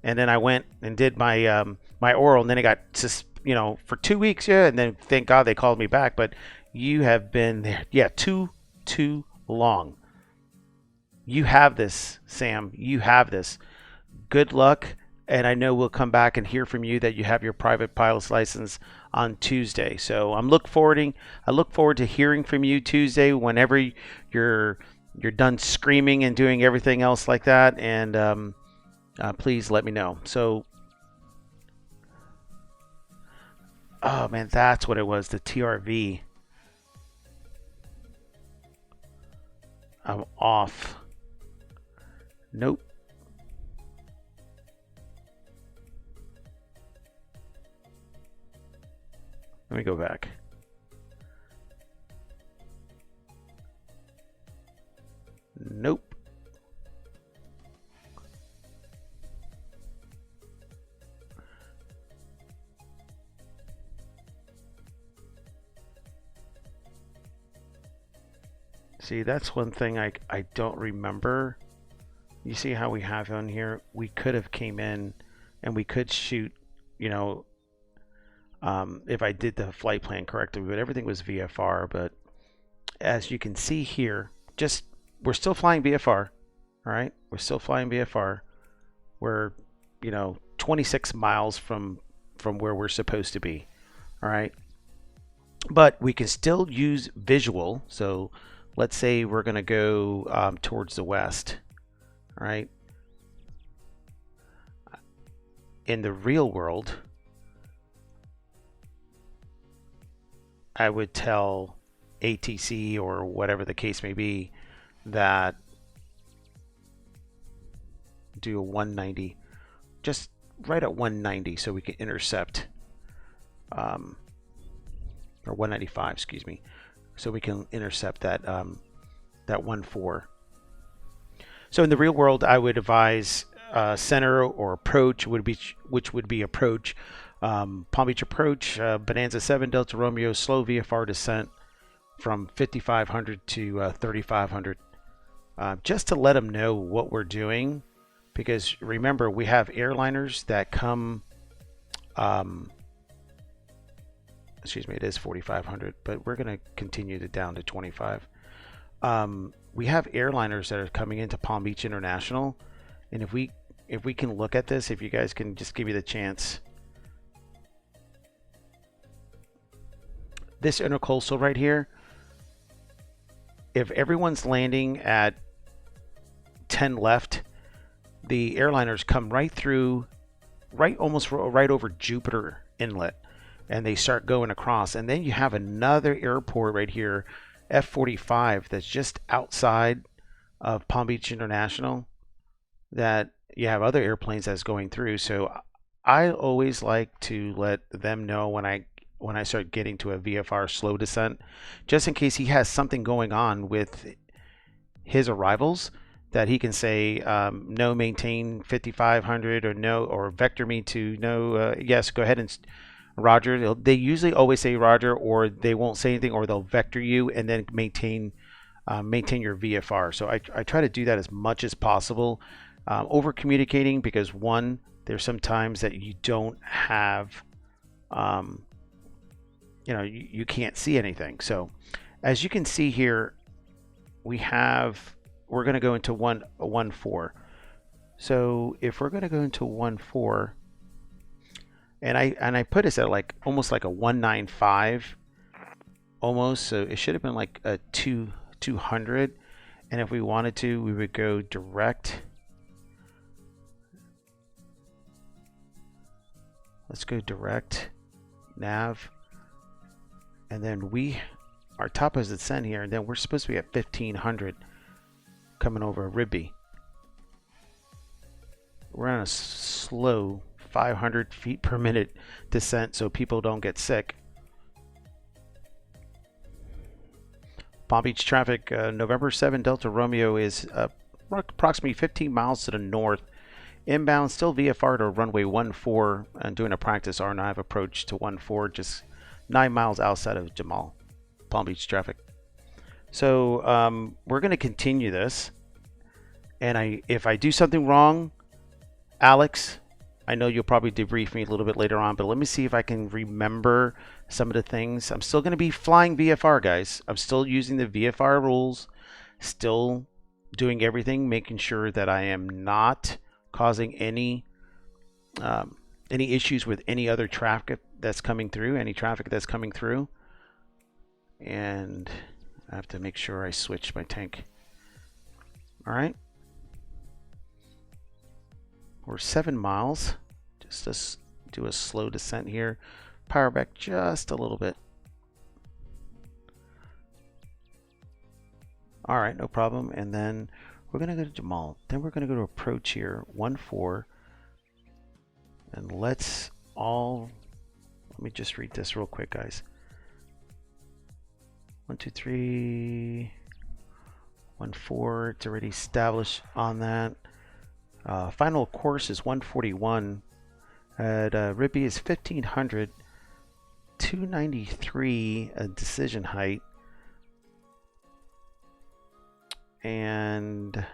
A: And then I went and did my my oral, and then it got for 2 weeks, yeah. And then thank God they called me back. But you have been there, yeah, too long. You have this, Sam. You have this. Good luck, and I know we'll come back and hear from you that you have your private pilot's license on Tuesday. So I look forward to hearing from you Tuesday whenever you're done screaming and doing everything else like that. And please let me know. So, oh man, that's what it was, the TRV. I'm off. Nope. Let me go back. Nope. See, that's one thing I don't remember. You see how we have on here? We could have came in and we could shoot, if I did the flight plan correctly, but everything was VFR. But as you can see here, we're still flying VFR. All right, we're still flying VFR. We're 26 miles from where we're supposed to be. All right, but we can still use visual. So let's say we're going to go towards the west, right? In the real world, I would tell ATC or whatever the case may be that do a 190, just right at 190, so we can intercept, or 195, excuse me, so we can intercept that that 1-4. So in the real world, I would advise center or approach, which would be approach, Palm Beach approach, Bonanza 7 Delta Romeo, slow VFR descent from 5,500 to 3,500, just to let them know what we're doing. Because remember, we have airliners that come, excuse me, it is 4,500, but we're going to continue to down to 25. We have airliners that are coming into Palm Beach International, and if we can look at this, if you guys can just give me the chance, this intercoastal right here, if everyone's landing at 10 left, the airliners come right through, almost right over Jupiter Inlet, and they start going across. And then you have another airport right here, F35, that's just outside of Palm Beach International, that you have other airplanes that's going through. So I always like to let them know when I start getting to a VFR slow descent, just in case he has something going on with his arrivals, that he can say no, maintain 5,500, or no, or vector me to no, yes, go ahead and roger. They usually always say roger, or they won't say anything, or they'll vector you and then maintain your VFR. So I try to do that as much as possible, over communicating, because one, there's some times that you don't have, you can't see anything. So as you can see here, we're going to go into 1-4. So if we're going to go into 1-4, and I put us at like almost like a 195, almost. So it should have been like a 200. And if we wanted to, we would go direct. Let's go direct nav, and then our top is descent here, and then we're supposed to be at 1,500 coming over Ribby. We're on a slow 500 feet per minute descent, so people don't get sick. Palm Beach traffic, November 7 Delta Romeo is approximately 15 miles to the north. Inbound, still VFR to runway 14, and doing a practice RNAV approach to 14, just 9 miles outside of Jamal. Palm Beach traffic. So we're going to continue this, and if I do something wrong, Alex, I know you'll probably debrief me a little bit later on, but let me see if I can remember some of the things. I'm still going to be flying VFR, guys. I'm still using the VFR rules, still doing everything, making sure that I am not causing any issues with any other traffic that's coming through, and I have to make sure I switch my tank. All right, we're 7 miles. Just do a slow descent here, power back just a little bit. All right, no problem. And then we're going to go to Jamal. Then we're going to go to approach here, 14. And let me just read this real quick, guys. 1, 2, 3, 14. It's already established on that. Final course is 141. At Ribby is 1,500. 293 decision height. And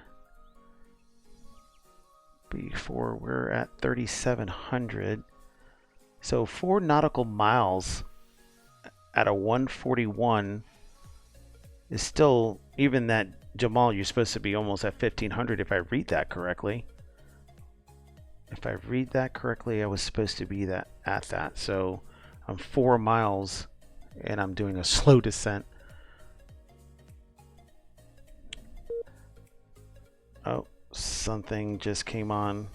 A: before we're at 3,700, so 4 nautical miles at a 141 is still, even that Jamal, you're supposed to be almost at 1,500 if I read that correctly. I was supposed to be at that. So I'm 4 miles and I'm doing a slow descent. Oh, something just came on.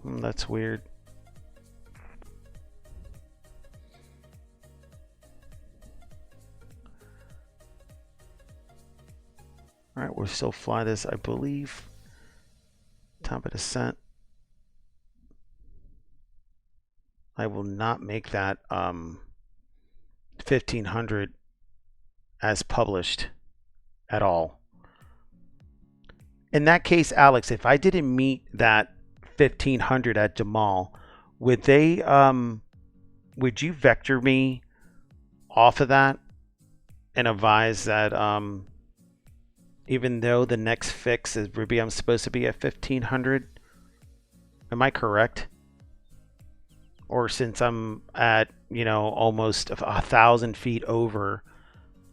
A: That's weird. All right, we'll still fly this, I believe. Top of descent. I will not make that 1500 as published at all. In that case, Alex, if I didn't meet that 1500 at Jamal, would they would you vector me off of that and advise that even though the next fix is Ruby, I'm supposed to be at 1500? Am I correct? Or since I'm at, you know, almost 1,000 feet over,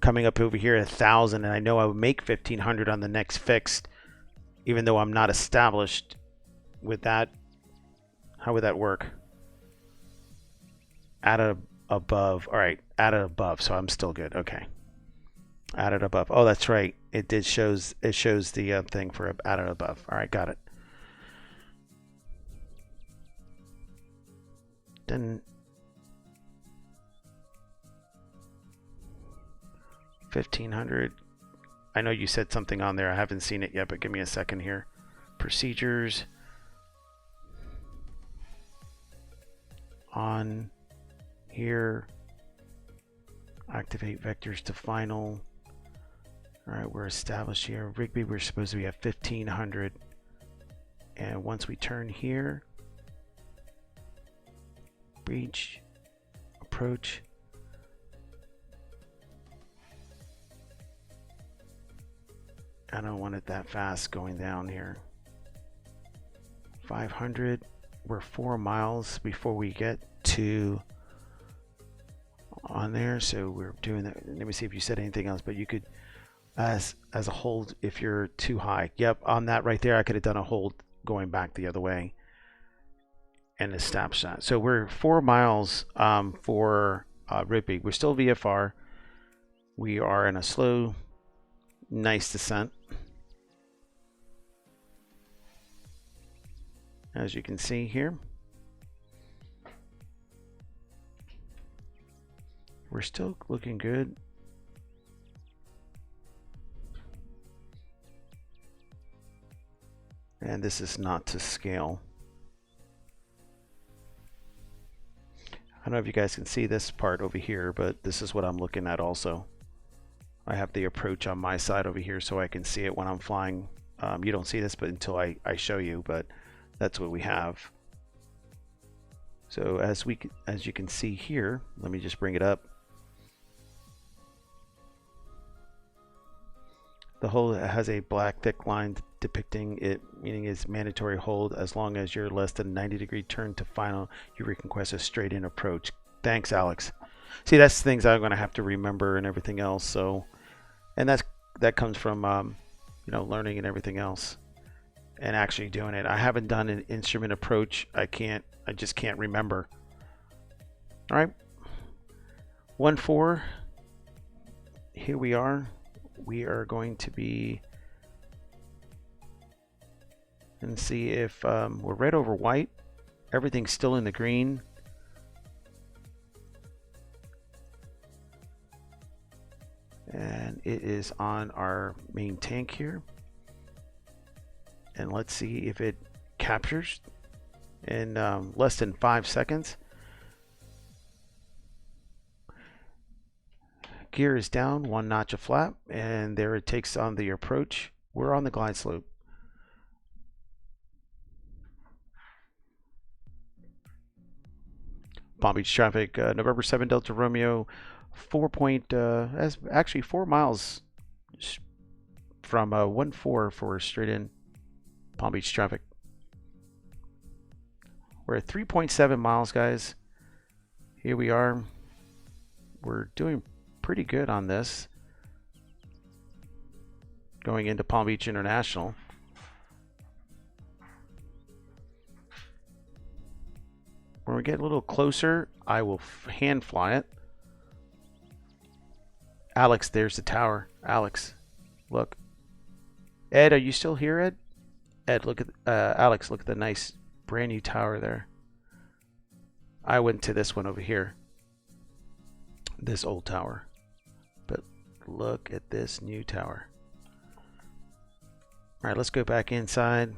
A: coming up over here at 1,000, and I know I would make 1500 on the next fixed, even though I'm not established with that, how would that work? Added above. All right, added above, so I'm still good. Okay. Added above. Oh, that's right. It shows the thing for added above. All right, got it. Then 1500. I know you said something on there. I haven't seen it yet, but give me a second here. Procedures. On here. Activate vectors to final. All right, we're established here. Rigby, we're supposed to be at 1500. And once we turn here, breach, approach. I don't want it that fast going down here. 500. We're 4 miles before we get to on there, so we're doing that. Let me see if you said anything else, but you could as a hold if you're too high. Yep, on that right there I could have done a hold going back the other way and establish that. So we're 4 miles for Rigby. We're still VFR. We are in a slow, nice descent. As you can see here, we're still looking good. And this is not to scale. I don't know if you guys can see this part over here, but this is what I'm looking at also. I have the approach on my side over here so I can see it when I'm flying. You don't see this but until I show you, but that's what we have. So as you can see here, let me just bring it up. The hold has a black thick line depicting it, meaning it's mandatory hold as long as you're less than 90-degree turn to final. You request a straight in approach. Thanks, Alex. See, that's things I'm going to have to remember and everything else. So, and that comes from you know, learning and everything else, and actually doing it. I haven't done an instrument approach. I just can't remember. All right, 1-4. Here we are. We are going to be and see if we're red over white. Everything's still in the green. And it is on our main tank here. And let's see if it captures in less than 5 seconds. Gear is down 1 notch of flap, and there it takes on the approach. We're on the glide slope. Palm Beach traffic, November 7 Delta Romeo, 4 miles from 1-4 for straight in Palm Beach traffic. We're at 3.7 miles, guys. Here we are. We're doing pretty good on this. Going into Palm Beach International. We're we get a little closer, I will hand fly it. Alex, there's the tower. Alex, look. Ed, are you still here, Ed? Ed, look at Alex, look at the nice brand new tower there. I went to this one over here. This old tower. But look at this new tower. All right, let's go back inside.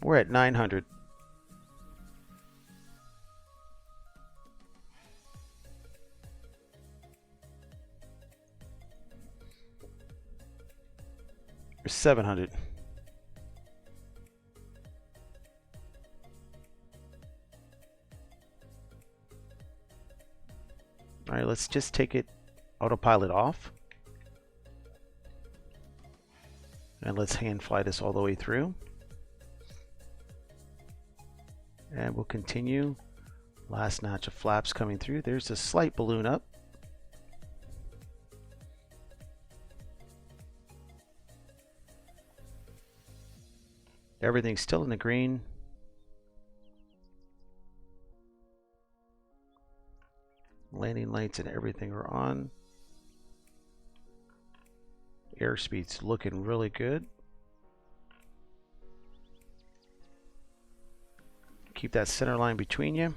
A: We're at 900. We're 700. All right, let's just take it autopilot off. And let's hand fly this all the way through. And we'll continue. Last notch of flaps coming through. There's a slight balloon up. Everything's still in the green. Landing lights and everything are on. Airspeed's looking really good. Keep that center line between you.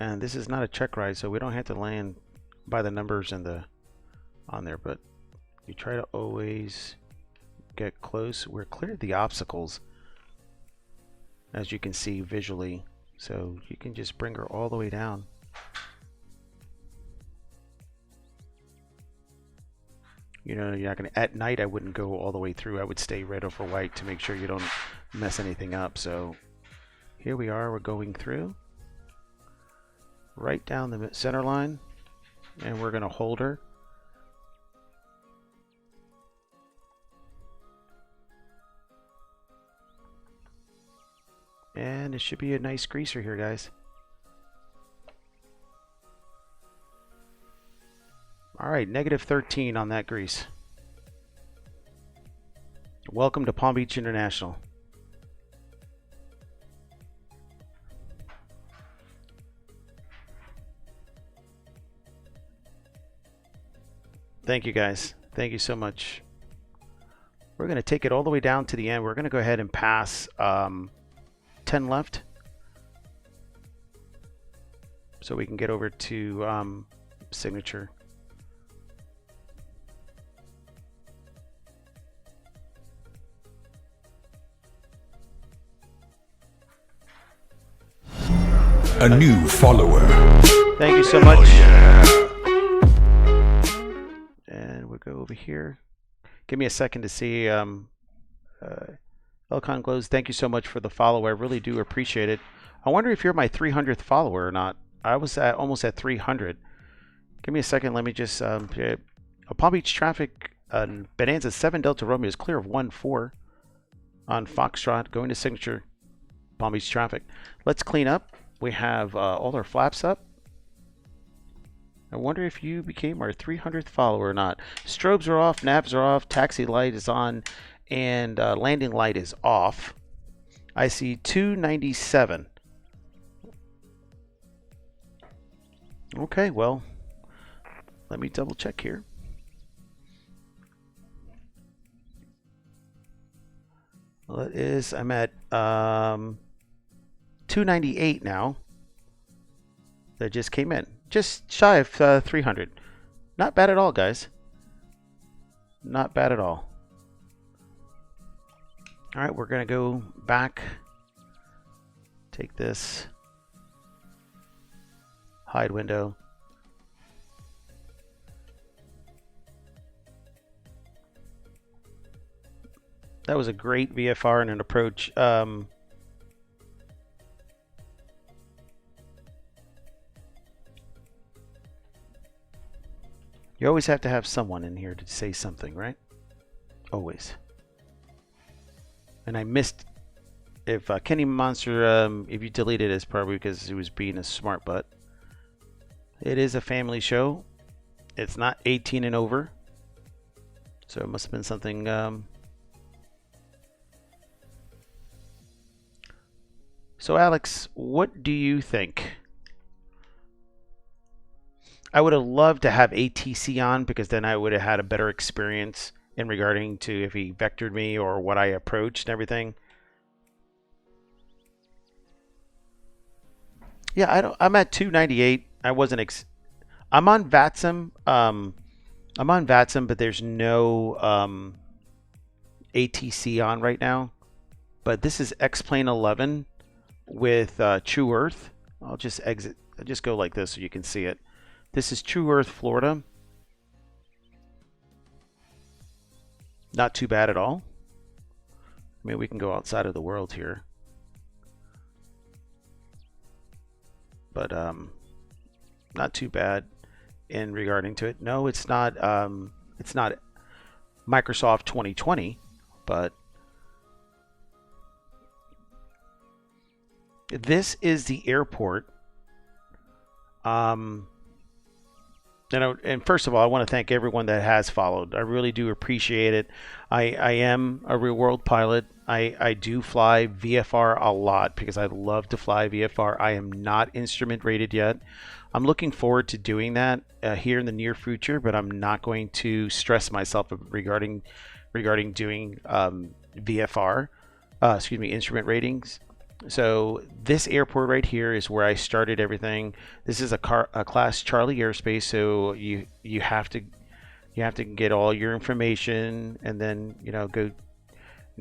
A: And this is not a check ride, so we don't have to land by the numbers and the on there, but you try to always get close. We're clear of the obstacles, as you can see visually, so you can just bring her all the way down. You know, you're not gonna, at night I wouldn't go all the way through. I would stay red over white to make sure you don't mess anything up. So here we are, we're going through right down the center line, and we're gonna hold her. And it should be a nice greaser here, guys. All right, -13 on that grease. Welcome to Palm Beach International. Thank you, guys. Thank you so much. We're going to take it all the way down to the end. We're going to go ahead and pass 10 left, so we can get over to signature.
E: A new follower.
A: Thank you so much. And we'll go over here. Give me a second to see Elcon Glows. Thank you so much for the follow. I really do appreciate it. I wonder if you're my 300th follower or not. I was almost at 300. Give me a second. Let me just Palm Beach traffic. Bonanza 7 Delta Romeo is clear of 1-4 on Foxtrot going to signature. Palm Beach traffic. Let's clean up. We have all our flaps up. I wonder if you became our 300th follower or not. Strobes are off, navs are off, taxi light is on, and landing light is off. I see 297. Okay, well, let me double check here. Well, it is, I'm at 298 now. That just came in. Just shy of 300. Not bad at all, guys. Not bad at all. All right, we're going to go back. Take this. Hide window. That was a great VFR and an approach. You always have to have someone in here to say something, right? Always. And I missed, if Kenny Monster, if you deleted it, it's probably because he was being a smart butt. It is a family show. It's not 18 and over. So it must have been something. So Alex, what do you think? I would have loved to have ATC on because then I would have had a better experience in regarding to if he vectored me or what I approached and everything. Yeah, I'm at 298. I wasn't. I'm on VATSIM. I'm on VATSIM, but there's no ATC on right now. But this is X-Plane 11 with True Earth. I'll just exit. I'll just go like this so you can see it. This is True Earth, Florida. Not too bad at all. I mean, we can go outside of the world here. But not too bad in regarding to it. No, it's not Microsoft 2020, but this is the airport. And first of all, I want to thank everyone that has followed. I really do appreciate it. I am a real world pilot. I do fly VFR a lot because I love to fly VFR. I am not instrument rated yet. I'm looking forward to doing that here in the near future, but I'm not going to stress myself regarding doing VFR, instrument ratings. So this airport right here is where I started everything. This is a class Charlie airspace, so you have to get all your information and then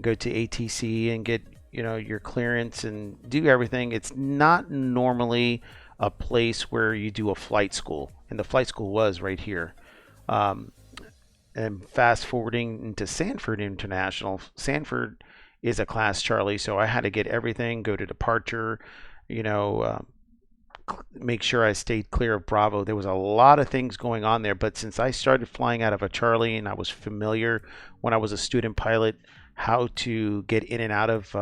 A: go to ATC and get your clearance and do everything. It's not normally a place where you do a flight school, and the flight school was right here. And fast forwarding into Sanford International, Sanford is a class Charlie, so I had to get everything, go to departure, make sure I stayed clear of Bravo. There was a lot of things going on there, but since I started flying out of a Charlie and I was familiar when I was a student pilot how to get in and out of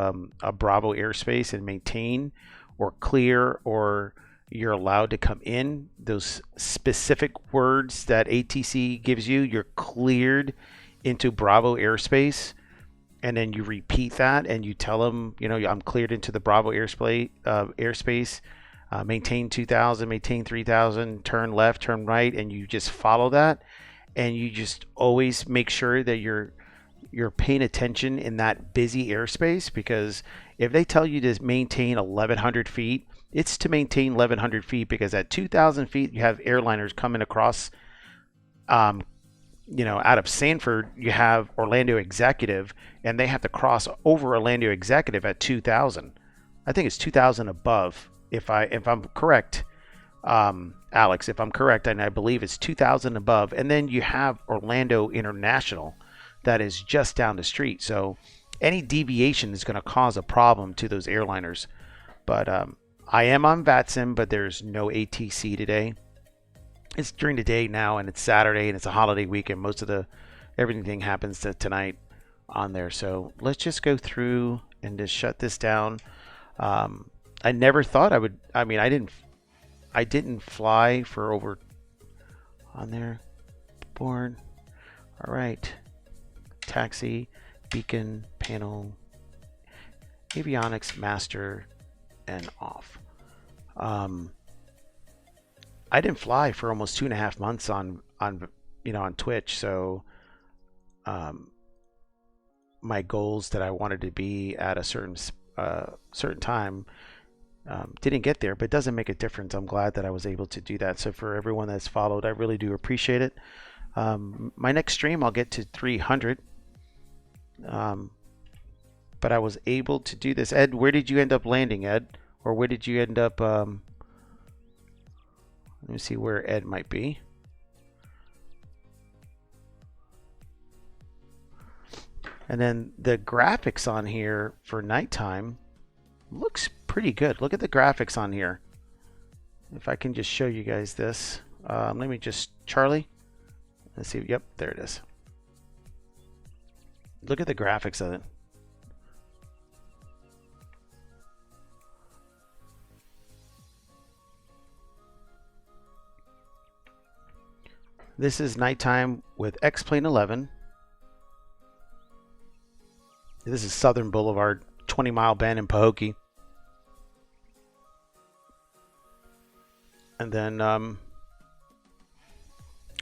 A: a Bravo airspace and maintain or clear, or you're allowed to come in, those specific words that ATC gives you, you're cleared into Bravo airspace. And then you repeat that and you tell them, I'm cleared into the Bravo airspace, maintain 2000, maintain 3000, turn left, turn right, and you just follow that. And you just always make sure that you're paying attention in that busy airspace, because if they tell you to maintain 1100 feet, it's to maintain 1100 feet, because at 2000 feet, you have airliners coming across, out of Sanford, you have Orlando Executive, and they have to cross over Orlando Executive at 2,000. I think it's 2,000 above, if I'm correct, Alex. If I'm correct, and I believe it's 2,000 above, and then you have Orlando International, that is just down the street. So any deviation is going to cause a problem to those airliners. But I am on VATSIM, but there's no ATC today. It's during the day now, and it's Saturday, and it's a holiday weekend. Most of everything happens tonight on there. So let's just go through and just shut this down. I never thought I would. I mean, I didn't fly for over on there. Born. All right. Taxi, beacon, panel, avionics, master, and off. I didn't fly for almost 2.5 months on Twitch, so my goals that I wanted to be at a certain time didn't get there, but it doesn't make a difference. I'm glad that I was able to do that. So for everyone that's followed, I really do appreciate it. My next stream, I'll get to 300. But I was able to do this. Ed, where did you end up landing, Ed? Or where did you end up? Let me see where Ed might be. And then the graphics on here for nighttime looks pretty good. Look at the graphics on here. If I can just show you guys this. Let me just, Charlie. Let's see. Yep, there it is. Look at the graphics of it. This is nighttime with X-Plane 11. This is Southern Boulevard, 20-mile bend in Pahokee. And then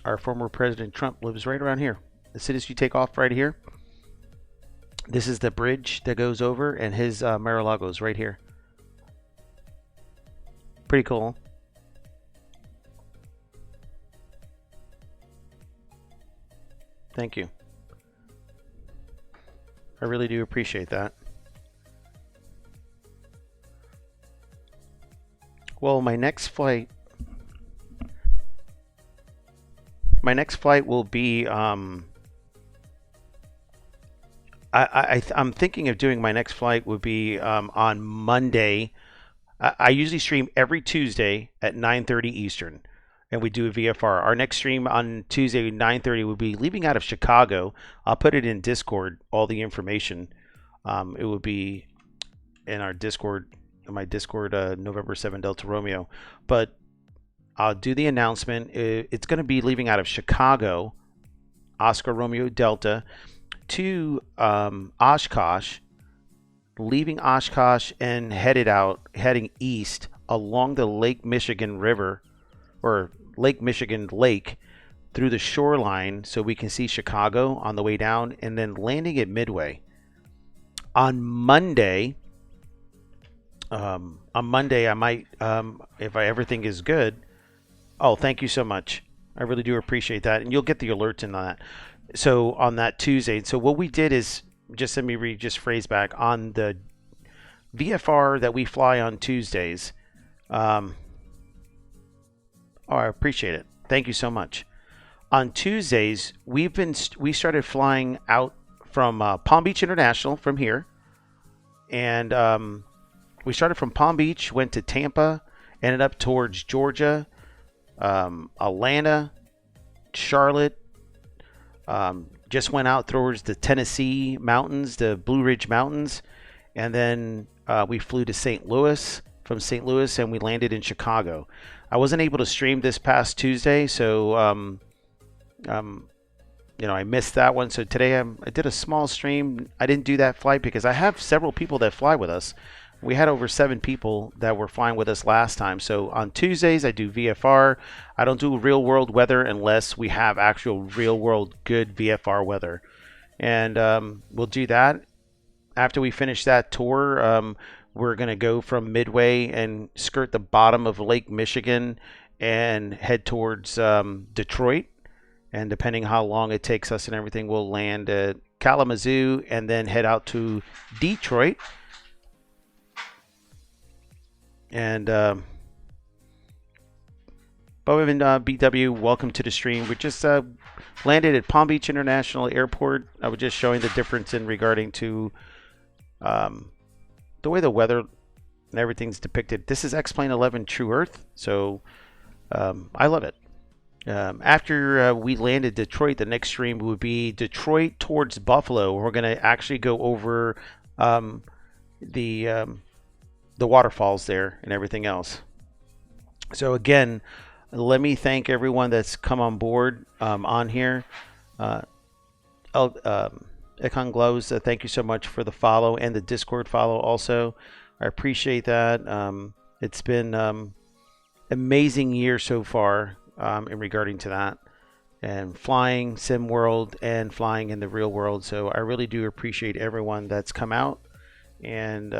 A: our former President Trump lives right around here. As soon as you take off right here, this is the bridge that goes over, and his Mar-a-Lago is right here. Pretty cool. Thank you. I really do appreciate that. Well, my next flight will be I'm thinking of doing my next flight would be on Monday. I usually stream every Tuesday at 9:30 Eastern, and we do a VFR. Our next stream on Tuesday 9:30 will be leaving out of Chicago. I'll put it in Discord, all the information. It will be in our Discord, my Discord, November 7 Delta Romeo. But I'll do the announcement. It's going to be leaving out of Chicago, Oscar Romeo Delta, to Oshkosh, leaving Oshkosh and heading east along the Lake Michigan River, or Lake Michigan Lake, through the shoreline so we can see Chicago on the way down, and then landing at Midway. On Monday, I might, if everything is good. Oh, thank you so much. I really do appreciate that, and you'll get the alerts in on that. So on that Tuesday, so what we did is, just let me phrase back on the VFR that we fly on Tuesdays. Oh, I appreciate it. Thank you so much. On Tuesdays, we started flying out from Palm Beach International from here, and we started from Palm Beach, went to Tampa, ended up towards Georgia, Atlanta, Charlotte. Just went out towards the Tennessee mountains, the Blue Ridge Mountains, and then we flew to St. Louis. From St. Louis, and we landed in Chicago. I wasn't able to stream this past Tuesday, so I missed that one. So today I did a small stream. I didn't do that flight because I have several people that fly with us. We had over 7 people that were flying with us last time. So on Tuesdays, I do VFR. I don't do real world weather unless we have actual real world good VFR weather. And we'll do that. After we finish that tour, we're going to go from Midway and skirt the bottom of Lake Michigan and head towards Detroit. And depending how long it takes us and everything, we'll land at Kalamazoo and then head out to Detroit. And Bowen BW, welcome to the stream. We just landed at Palm Beach International Airport. I was just showing the difference in regarding to the way the weather and everything's depicted. This is X-Plane 11 True Earth, so I love it. After we landed Detroit, the next stream would be Detroit towards Buffalo. We're going to actually go over the waterfalls there and everything else. So again, let me thank everyone that's come on board on here. Econ Glows, thank you so much for the follow and the Discord follow also. I appreciate that. It's been amazing year so far in regarding to that, and flying Sim World and flying in the real world. So I really do appreciate everyone that's come out and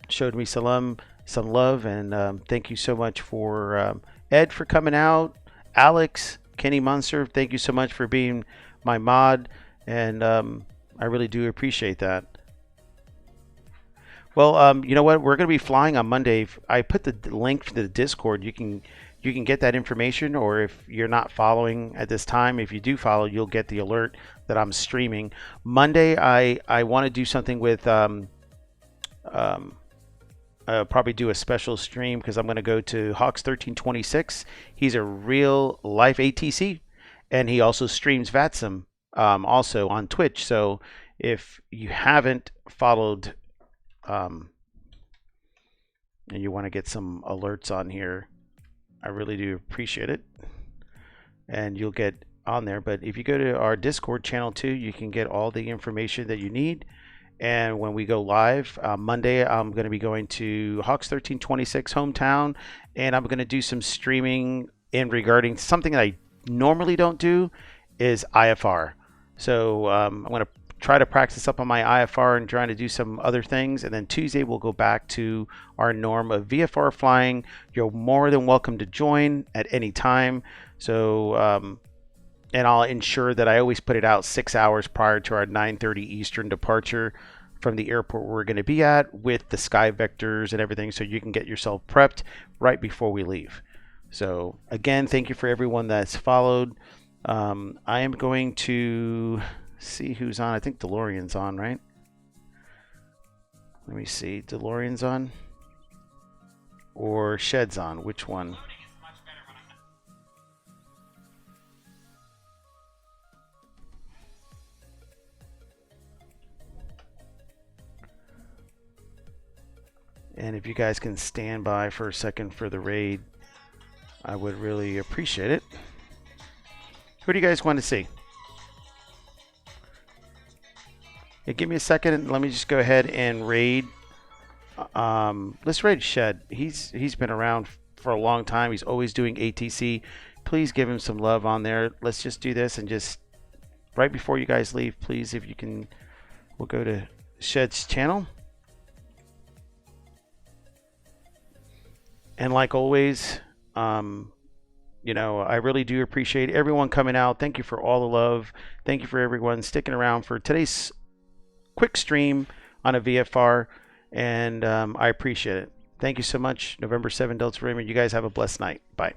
A: showed me some love, and thank you so much for Ed for coming out, Alex, Kenny Munster, thank you so much for being my mod, and I really do appreciate that. Well, you know what? We're going to be flying on Monday. I put the link to the Discord. You can get that information, or if you're not following at this time, if you do follow, you'll get the alert that I'm streaming. Monday, I want to do something with probably do a special stream because I'm going to go to Hawks 1326. He's a real life ATC, and he also streams VATSIM also on Twitch. So if you haven't followed and you want to get some alerts on here, I really do appreciate it, and you'll get on there. But if you go to our Discord channel too, you can get all the information that you need, And when we go live Monday, I'm going to be going to Hawks 1326 hometown, and I'm going to do some streaming in regarding something that I normally don't do is IFR. So I'm going to try to practice up on my IFR and trying to do some other things. And then Tuesday, we'll go back to our norm of VFR flying. You're more than welcome to join at any time. So, and I'll ensure that I always put it out 6 hours prior to our 9:30 Eastern departure from the airport we're going to be at with the sky vectors and everything, so you can get yourself prepped right before we leave. So again, thank you for everyone that's followed. I am going to see who's on. I think DeLorean's on, right? Let me see. DeLorean's on? Or Shed's on? Which one? And if you guys can stand by for a second for the raid, I would really appreciate it. Who do you guys want to see? Yeah, give me a second and let me just go ahead and raid. Let's raid Shed. He's been around for a long time. He's always doing ATC. Please give him some love on there. Let's just do this and just right before you guys leave, please, if you can, we'll go to Shed's channel. And like always, you know, I really do appreciate everyone coming out. Thank you for all the love. Thank you for everyone sticking around for today's quick stream on a VFR, and I appreciate it. Thank you so much. November 7 Delta Raymond. You guys have a blessed night. Bye.